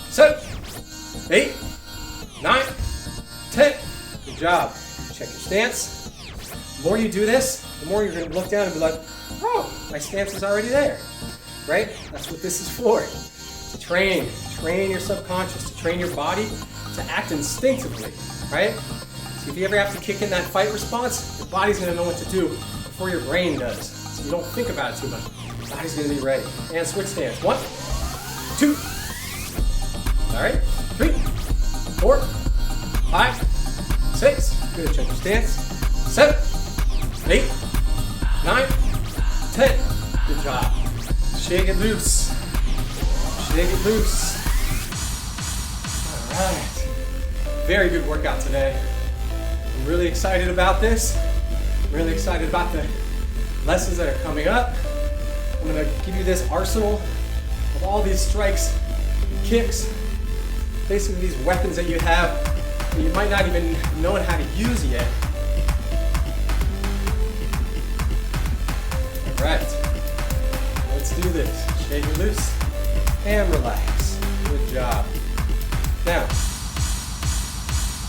7, 8, 9, 10. Good job. Check your stance. The more you do this, the more you're going to look down and be like, oh, my stance is already there. Right? That's what this is for. To train your subconscious, to train your body to act instinctively, right? So if you ever have to kick in that fight response, your body's going to know what to do before your brain does. So you don't think about it too much. Your body's going to be ready. And switch stance. 1, 2. All right. 3, 4, 5, 6. Good. Check your stance. 7, 8, 9, 10. Good job. Shake it loose. Shake it loose. All right. Very good workout today. I'm really excited about this. I'm really excited about the lessons that are coming up. I'm going to give you this arsenal of all these strikes, kicks, basically these weapons that you have that you might not even know how to use yet. right, let's do this. Shake it loose and relax. Good job. Now,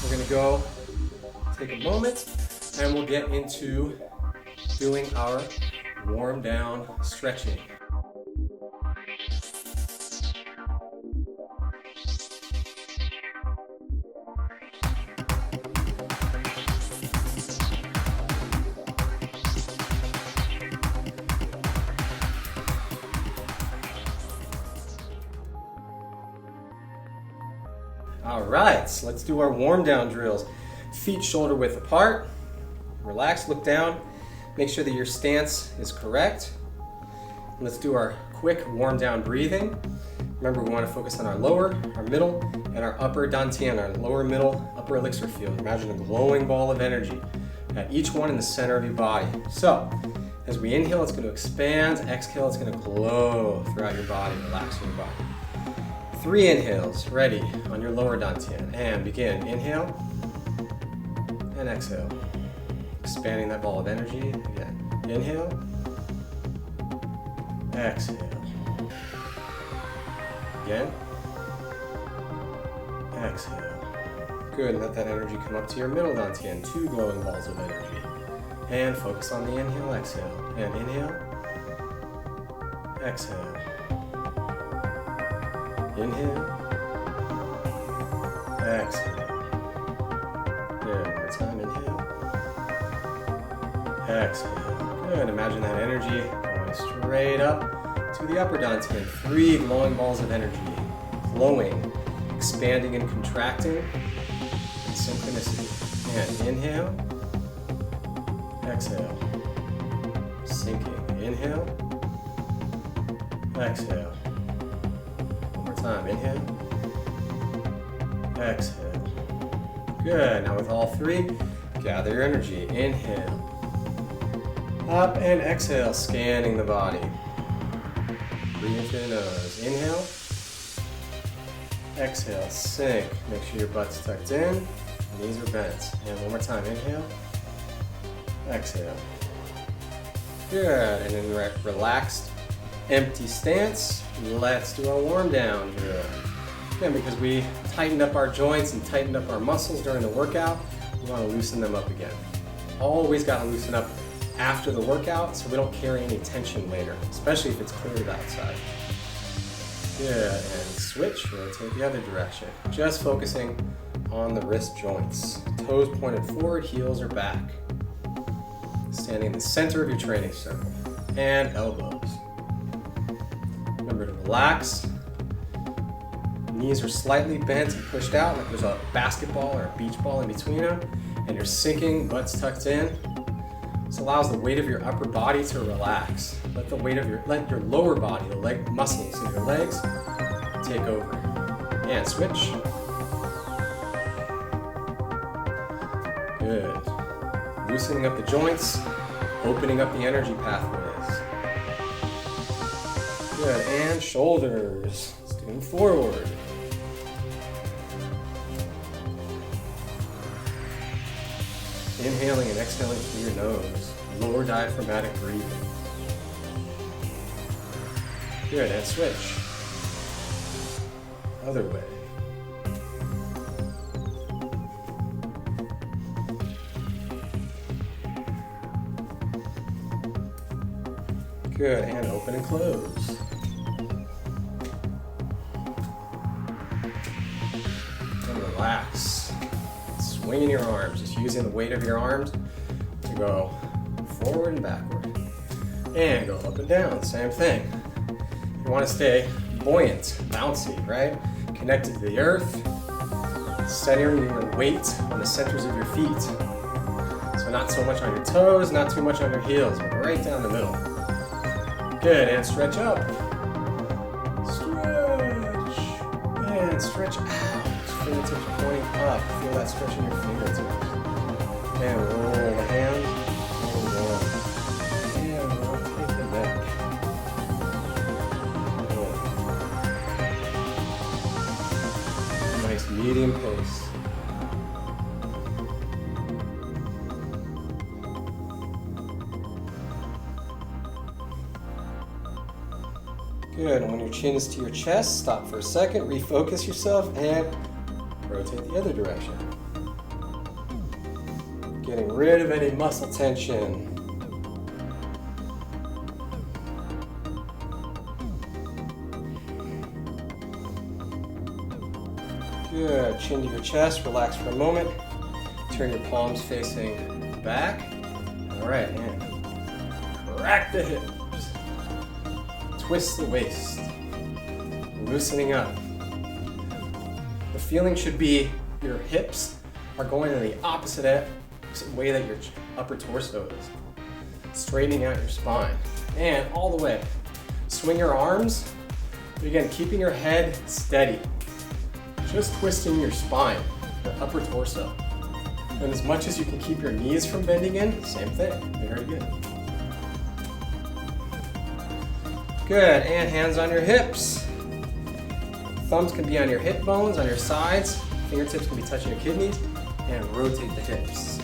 we're gonna go take a moment and we'll get into doing our warm down stretching. All right, so let's do our warm down drills. Feet shoulder width apart. Relax, look down. Make sure that your stance is correct. Let's do our quick warm down breathing. Remember, we want to focus on our lower, our middle, and our upper dantian, our lower, middle, upper elixir field. Imagine a glowing ball of energy at each one in the center of your body. So, as we inhale, it's going to expand. Exhale, it's going to glow throughout your body, relaxing your body. 3 inhales, ready, on your lower dantian, and begin. Inhale, and exhale. Expanding that ball of energy, again. Inhale, exhale. Again, exhale. Good, let that energy come up to your middle dantian, 2 glowing balls of energy. And focus on the inhale, exhale. And inhale, exhale. Inhale, exhale. Good, one more time, inhale, exhale. Good, imagine that energy going straight up to the upper dantian. 3 glowing balls of energy, glowing, expanding and contracting in synchronicity. And inhale, exhale, sinking. Inhale, exhale. Time. Inhale, exhale. Good. Now with all 3, gather your energy. Inhale, up and exhale, scanning the body. Breathe in through the nose. Inhale, exhale, sink. Make sure your butt's tucked in, knees are bent. And one more time. Inhale, exhale. Good. And then relaxed, empty stance. Let's do our warm down drill. Again, because we tightened up our joints and tightened up our muscles during the workout, we want to loosen them up again. Always got to loosen up after the workout so we don't carry any tension later, especially if it's cleared outside. Good, and switch, rotate the other direction. Just focusing on the wrist joints. Toes pointed forward, heels are back. Standing in the center of your training circle. And elbows. Remember to relax. Knees are slightly bent and pushed out like there's a basketball or a beach ball in between them. And you're sinking, butt's tucked in. This allows the weight of your upper body to relax. Let your lower body, the leg muscles in your legs, take over. And switch. Good. Loosening up the joints, opening up the energy pathways. Good, and shoulders. Let's do them forward. Inhaling and exhaling through your nose. Lower diaphragmatic breathing. Good, and switch. Other way. Good, and open and close. And relax. Swinging your arms, just using the weight of your arms to go forward and backward. And go up and down, same thing. You want to stay buoyant, bouncy, right? Connected to the earth, centering your weight on the centers of your feet. So not so much on your toes, not too much on your heels, but right down the middle. Good, and stretch up. Stretch. And stretch out. Fingertips pointing up. Feel that stretch in your fingertips. And roll the hands. And roll. And rotate the neck. Good. Nice medium pace. Good, and when your chin is to your chest, stop for a second, refocus yourself, and rotate the other direction. Getting rid of any muscle tension. Good, chin to your chest, relax for a moment. Turn your palms facing back. All right, and crack the hips. Twist the waist. Loosening up. The feeling should be your hips are going in the opposite way that your upper torso is. Straightening out your spine. And all the way. Swing your arms. Again, keeping your head steady. Just twisting your spine, your upper torso. And as much as you can keep your knees from bending in, same thing. Very good. Good, and hands on your hips. Thumbs can be on your hip bones, on your sides. Fingertips can be touching your kidneys. And rotate the hips.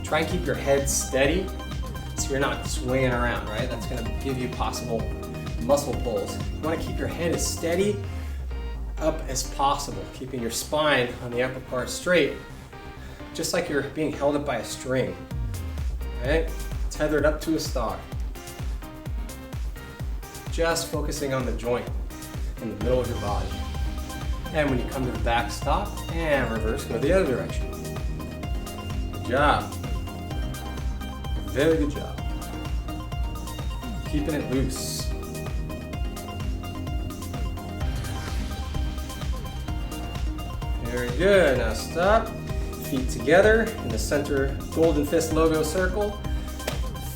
Try and keep your head steady so you're not swinging around, right? That's gonna give you possible muscle pulls. You wanna keep your head as steady up as possible, keeping your spine on the upper part straight, just like you're being held up by a string, right? Tethered up to a star. Just focusing on the joint in the middle of your body. And when you come to the back, stop and reverse, go the other direction. Good job. Very good job. Keeping it loose. Very good. Now stop. Feet together in the center Golden Fist logo circle.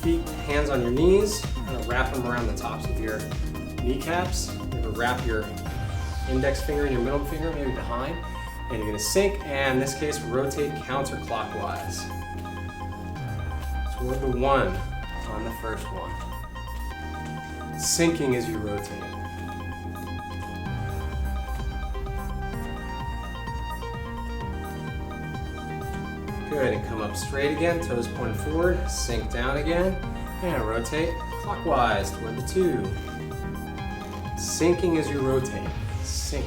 Feet, hands on your knees. Wrap them around the tops of your kneecaps. Maybe wrap your index finger and your middle finger maybe behind. And you're going to sink, and in this case, rotate counterclockwise toward the one on the first one. Sinking as you rotate. Good, and come up straight again, toes pointed forward, sink down again, and rotate clockwise toward the two. Sinking as you rotate, sink,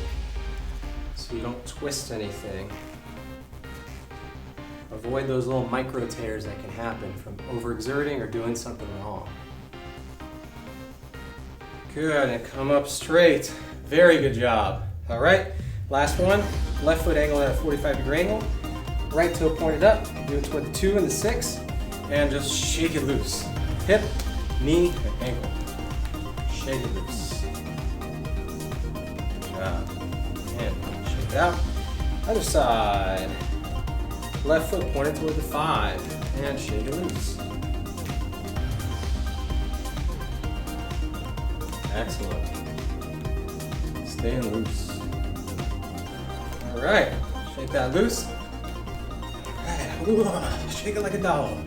so you don't twist anything. Avoid those little micro tears that can happen from overexerting or doing something wrong. Good, and come up straight. Very good job. All right, last one. Left foot angle at a 45-degree angle. Right toe pointed up, do it toward the 2 and the 6, and just shake it loose. Hip, knee, and ankle. Shake it loose. Good job. And shake it out. Other side. Left foot pointed toward the 5, and shake it loose. Excellent. Staying loose. All right, shake that loose. Ooh, shake it like a doll.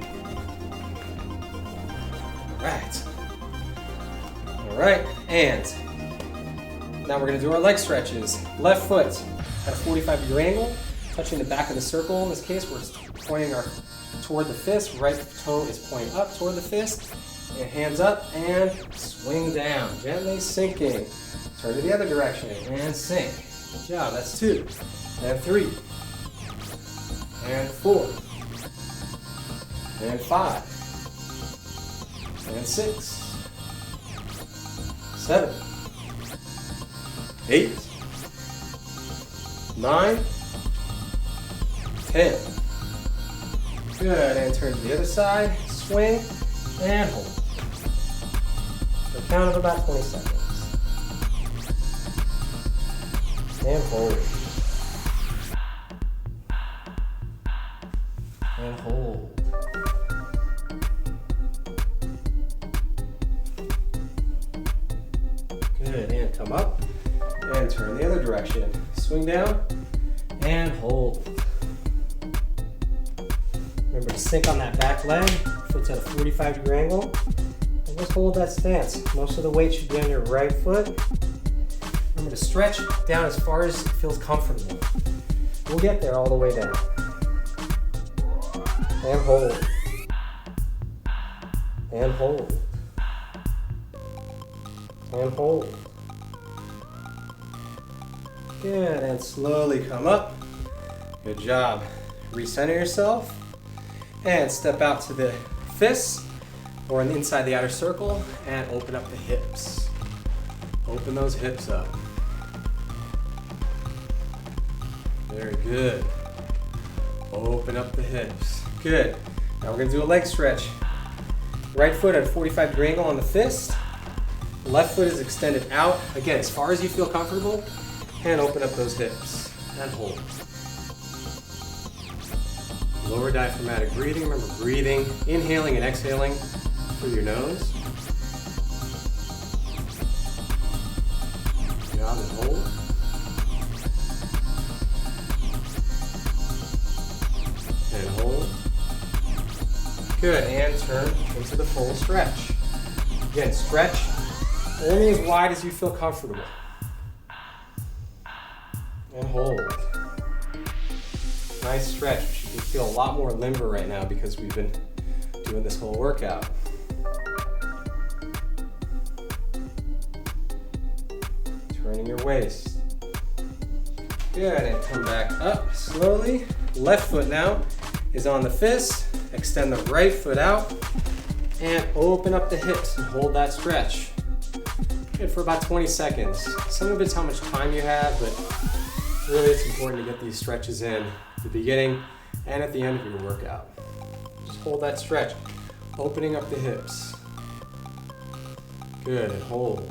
All right, and now we're gonna do our leg stretches. Left foot at a 45-degree angle, touching the back of the circle. In this case, we're pointing toward the fist. Right toe is pointing up toward the fist. And hands up and swing down, gently sinking. Turn to the other direction and sink. Good job, that's 2, and 3, and 4, and 5, and 6, 7, 8, 9, 10. Good, and turn to the other side, swing, and hold. For a count of about 20 seconds. And hold. And hold. Good, and come up. And turn the other direction. Swing down. And hold. Remember to sink on that back leg. Foot's at a 45-degree angle. And just hold that stance. Most of the weight should be on your right foot. Remember to stretch down as far as it feels comfortable. We'll get there all the way down. And hold. And hold. and hold. Good, and slowly come up. Good job. Recenter yourself and step out to the fists or inside the outer circle and open up the hips. Open those hips up. Very good. Open up the hips. Good. Now we're going to do a leg stretch. Right foot at a 45-degree angle on the fist. Left foot is extended out. Again, as far as you feel comfortable. And open up those hips. And hold. Lower diaphragmatic breathing. Remember breathing, inhaling and exhaling through your nose. Good job, and hold. And hold. Good, and turn into the full stretch. Again, stretch only as wide as you feel comfortable. And hold. Nice stretch. You feel a lot more limber right now because we've been doing this whole workout. Turning your waist. Good, and come back up slowly. Left foot now is on the fist. Extend the right foot out and open up the hips and hold that stretch. Good for about 20 seconds. Some of it's how much time you have, but really it's important to get these stretches in at the beginning and at the end of your workout. Just hold that stretch, opening up the hips. Good, and hold.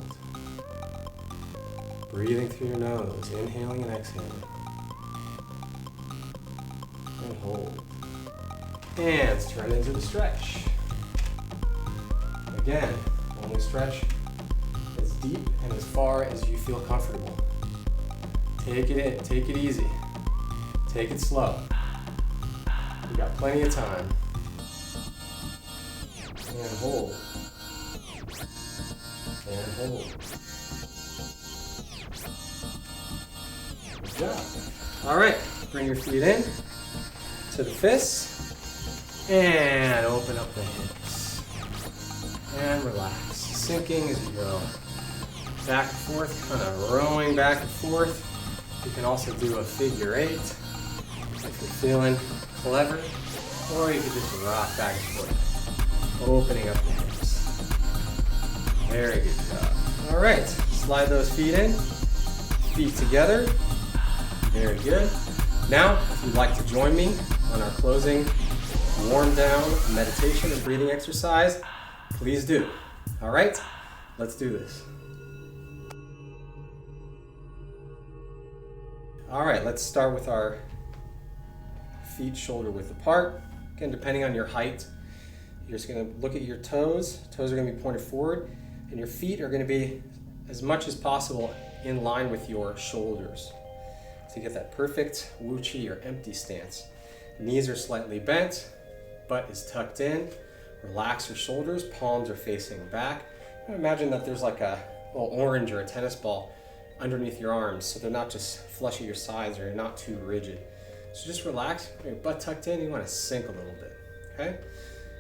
Breathing through your nose, inhaling and exhaling. And hold. Hands turn into the stretch. Again, only stretch as deep and as far as you feel comfortable. Take it in, take it easy. Take it slow. You got plenty of time. And hold. And hold. Good job. All right, bring your feet in to the fists. And open up the hips. And relax. Sinking as you go. Back and forth, kind of rowing back and forth. You can also do a figure 8 if you're feeling clever. Or you can just rock back and forth. Opening up the hips. Very good job. All right, slide those feet in. Feet together. Very good. Now, if you'd like to join me on our closing warm down meditation and breathing exercise, please do. All right, let's do this. All right, let's start with our feet shoulder width apart. Again, depending on your height, you're just gonna look at your toes. Toes are gonna be pointed forward, and your feet are gonna be as much as possible in line with your shoulders to get that perfect Wu Chi or empty stance. Knees are slightly bent, butt is tucked in. Relax your shoulders, palms are facing back. Imagine that there's like a little orange or a tennis ball underneath your arms, so they're not just flush at your sides or you're not too rigid. So just relax, your butt tucked in, you want to sink a little bit, okay?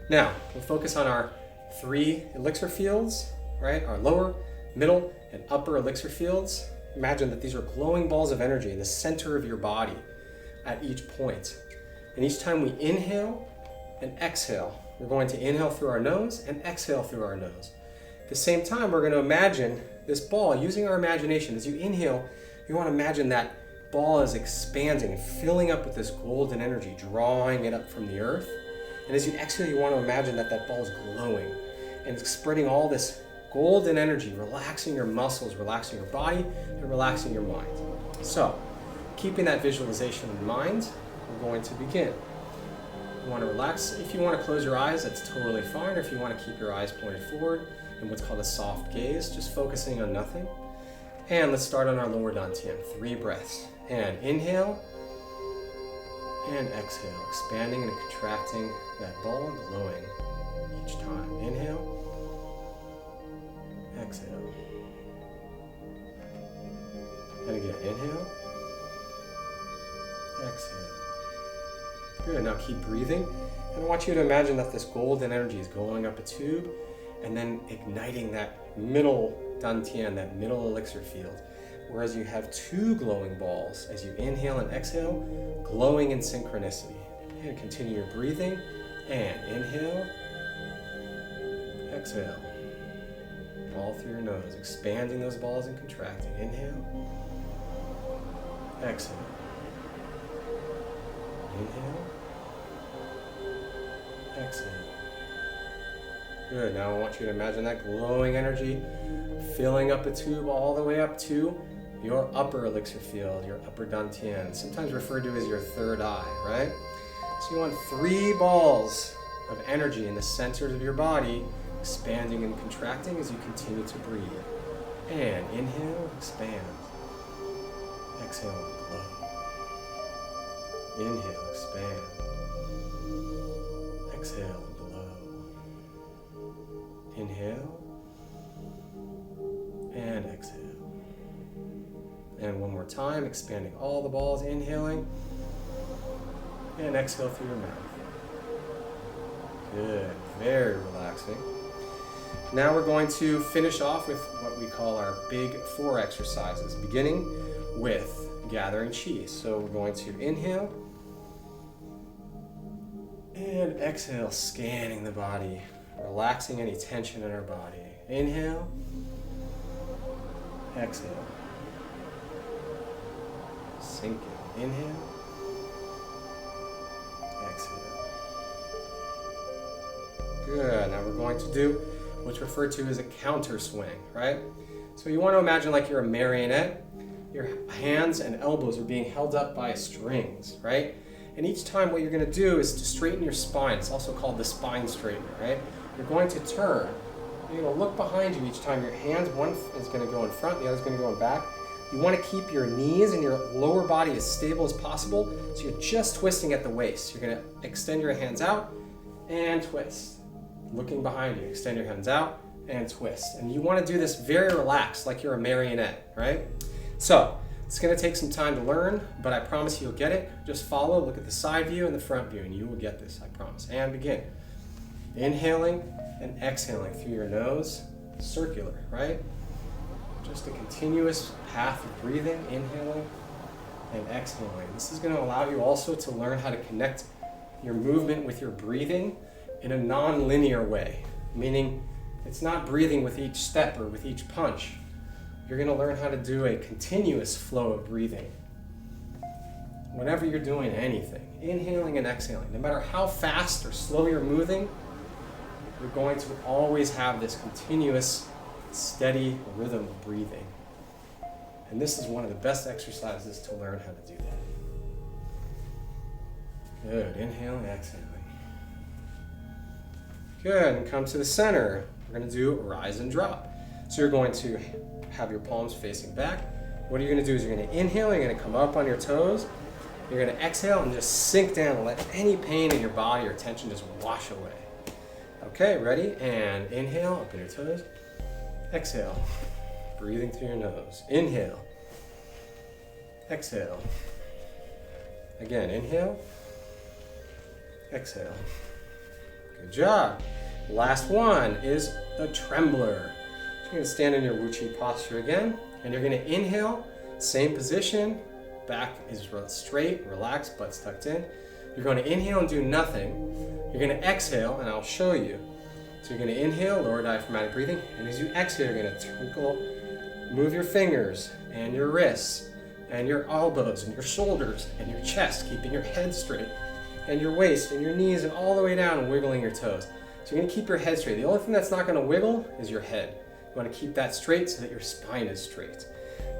Now, we'll focus on our 3 elixir fields, right? Our lower, middle, and upper elixir fields. Imagine that these are glowing balls of energy in the center of your body at each point. And each time we inhale and exhale, we're going to inhale through our nose and exhale through our nose. At the same time, we're going to imagine this ball, using our imagination. As you inhale, you want to imagine that ball is expanding and filling up with this golden energy, drawing it up from the earth. And as you exhale, you want to imagine that that ball is glowing and it's spreading all this golden energy, relaxing your muscles, relaxing your body, and relaxing your mind. So, keeping that visualization in mind, we're going to begin. You want to relax. If you want to close your eyes, that's totally fine. Or if you want to keep your eyes pointed forward in what's called a soft gaze, just focusing on nothing. And let's start on our lower dantian. 3 breaths. And inhale and exhale, expanding and contracting that ball and glowing each time. Inhale, exhale. And again, inhale, exhale. Good, now keep breathing. And I want you to imagine that this golden energy is going up a tube and then igniting that middle dantian, that middle elixir field. Whereas you have two glowing balls as you inhale and exhale, glowing in synchronicity. And continue your breathing, and inhale, exhale. All through your nose, expanding those balls and contracting. Inhale, exhale. Inhale, exhale. Good, now I want you to imagine that glowing energy filling up a tube all the way up to your upper elixir field, your upper dantian, sometimes referred to as your third eye, right? So you want 3 balls of energy in the centers of your body, expanding and contracting as you continue to breathe. And inhale, expand. Exhale, blow. Inhale, expand. Exhale, blow. Inhale, and exhale. And one more time, expanding all the balls, inhaling, and exhale through your mouth. Good, very relaxing. Now we're going to finish off with what we call our big 4 exercises, beginning with gathering chi. So we're going to inhale and exhale, scanning the body, relaxing any tension in our body. Inhale, exhale, sinking. Inhale, exhale. Good. Now we're going to do what's referred to as a counter swing, right? So you want to imagine like you're a marionette. Your hands and elbows are being held up by strings, right? And each time what you're going to do is to straighten your spine. It's also called the spine straightener, right? You're going to turn. You're going to look behind you each time. Your hands, one is going to go in front, the other is going to go in back. You want to keep your knees and your lower body as stable as possible, so you're just twisting at the waist. You're going to extend your hands out and twist. Looking behind you, extend your hands out and twist. And you want to do this very relaxed, like you're a marionette, right? So, it's going to take some time to learn, but I promise you'll get it. Just follow, look at the side view and the front view, and you will get this, I promise. And begin. Inhaling and exhaling through your nose, circular, right? Just a continuous path of breathing, inhaling and exhaling. This is going to allow you also to learn how to connect your movement with your breathing in a non-linear way, meaning it's not breathing with each step or with each punch. You're going to learn how to do a continuous flow of breathing. Whenever you're doing anything, inhaling and exhaling, no matter how fast or slow you're moving, you're going to always have this continuous, steady rhythm of breathing. And this is one of the best exercises to learn how to do that. Good, inhaling, exhaling. Good, and come to the center. We're going to do rise and drop. So you're going to have your palms facing back. What you're going to do is you're going to inhale, you're going to come up on your toes. You're going to exhale and just sink down and let any pain in your body or tension just wash away. Okay, ready? And inhale, open your toes. Exhale, breathing through your nose. Inhale, exhale. Again, inhale, exhale. Good job. Last one is the trembler. So you're going to stand in your Wuchi posture again, and you're going to inhale, same position, back is straight, relaxed, butt's tucked in. You're going to inhale and do nothing. You're going to exhale, and I'll show you. So you're going to inhale, lower diaphragmatic breathing, and as you exhale, you're going to twinkle, move your fingers and your wrists and your elbows and your shoulders and your chest, keeping your head straight, and your waist and your knees and all the way down and wiggling your toes. So you're going to keep your head straight. The only thing that's not going to wiggle is your head. You want to keep that straight so that your spine is straight.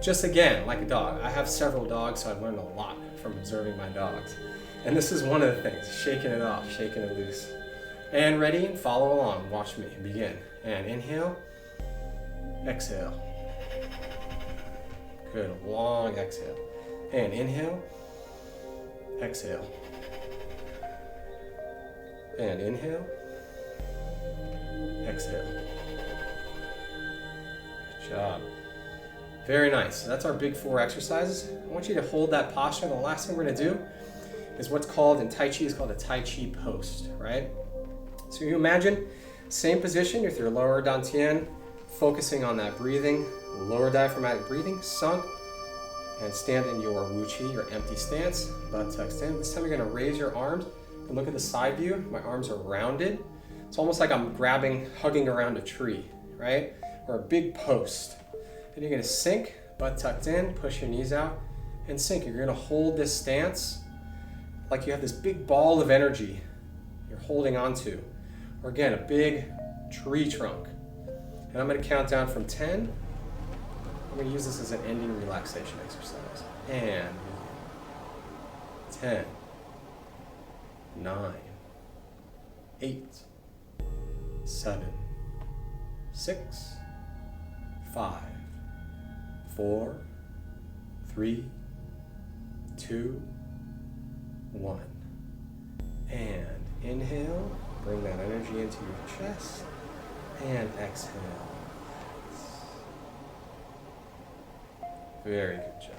Just again, like a dog. I have several dogs, so I've learned a lot from observing my dogs. And this is one of the things, shaking it off, shaking it loose. And ready, and follow along. Watch me. Begin. And inhale, exhale. Good, long exhale. And inhale, exhale. And inhale, exhale. Good job. Very nice. So that's our big 4 exercises. I want you to hold that posture. The last thing we're going to do is what's called in Tai Chi is called a Tai Chi post, right? So you imagine, same position with your lower dantian focusing on that breathing, lower diaphragmatic breathing, sunk, and stand in your Wu Chi, your empty stance, buttocks in. This time you're gonna raise your arms and look at the side view. My arms are rounded. It's almost like I'm hugging around a tree, right? Or a big post. And you're gonna sink, butt tucked in, push your knees out, and sink. You're gonna hold this stance like you have this big ball of energy you're holding onto. Or again, a big tree trunk. And I'm gonna count down from 10. I'm gonna use this as an ending relaxation exercise. And 10, 9, 8, 7, 6, 5, 4, 3, 2, 1. And inhale, bring that energy into your chest, and exhale. Very good job.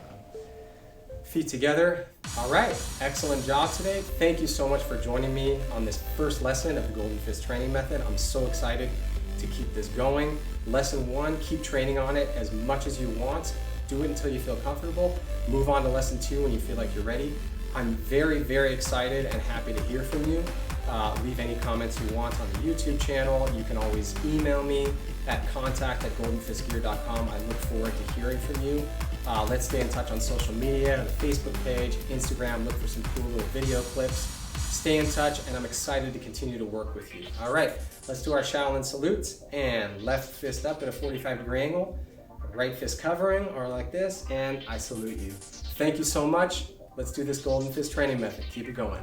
Feet together. All right, excellent job today. Thank you so much for joining me on this first lesson of the Golden Fist training method. I'm so excited to keep this going. Lesson 1, keep training on it as much as you want. Do it until you feel comfortable. Move on to lesson 2 when you feel like you're ready. I'm very, very excited and happy to hear from you. Leave any comments you want on the YouTube channel. You can always email me at contact@goldenfistgear.com. I look forward to hearing from you. Let's stay in touch on social media, the Facebook page, Instagram. Look for some cool little video clips. Stay in touch, and I'm excited to continue to work with you. All right, let's do our Shaolin salutes, and left fist up at a 45-degree angle, right fist covering, or like this, and I salute you. Thank you so much. Let's do this Golden Fist training method. Keep it going.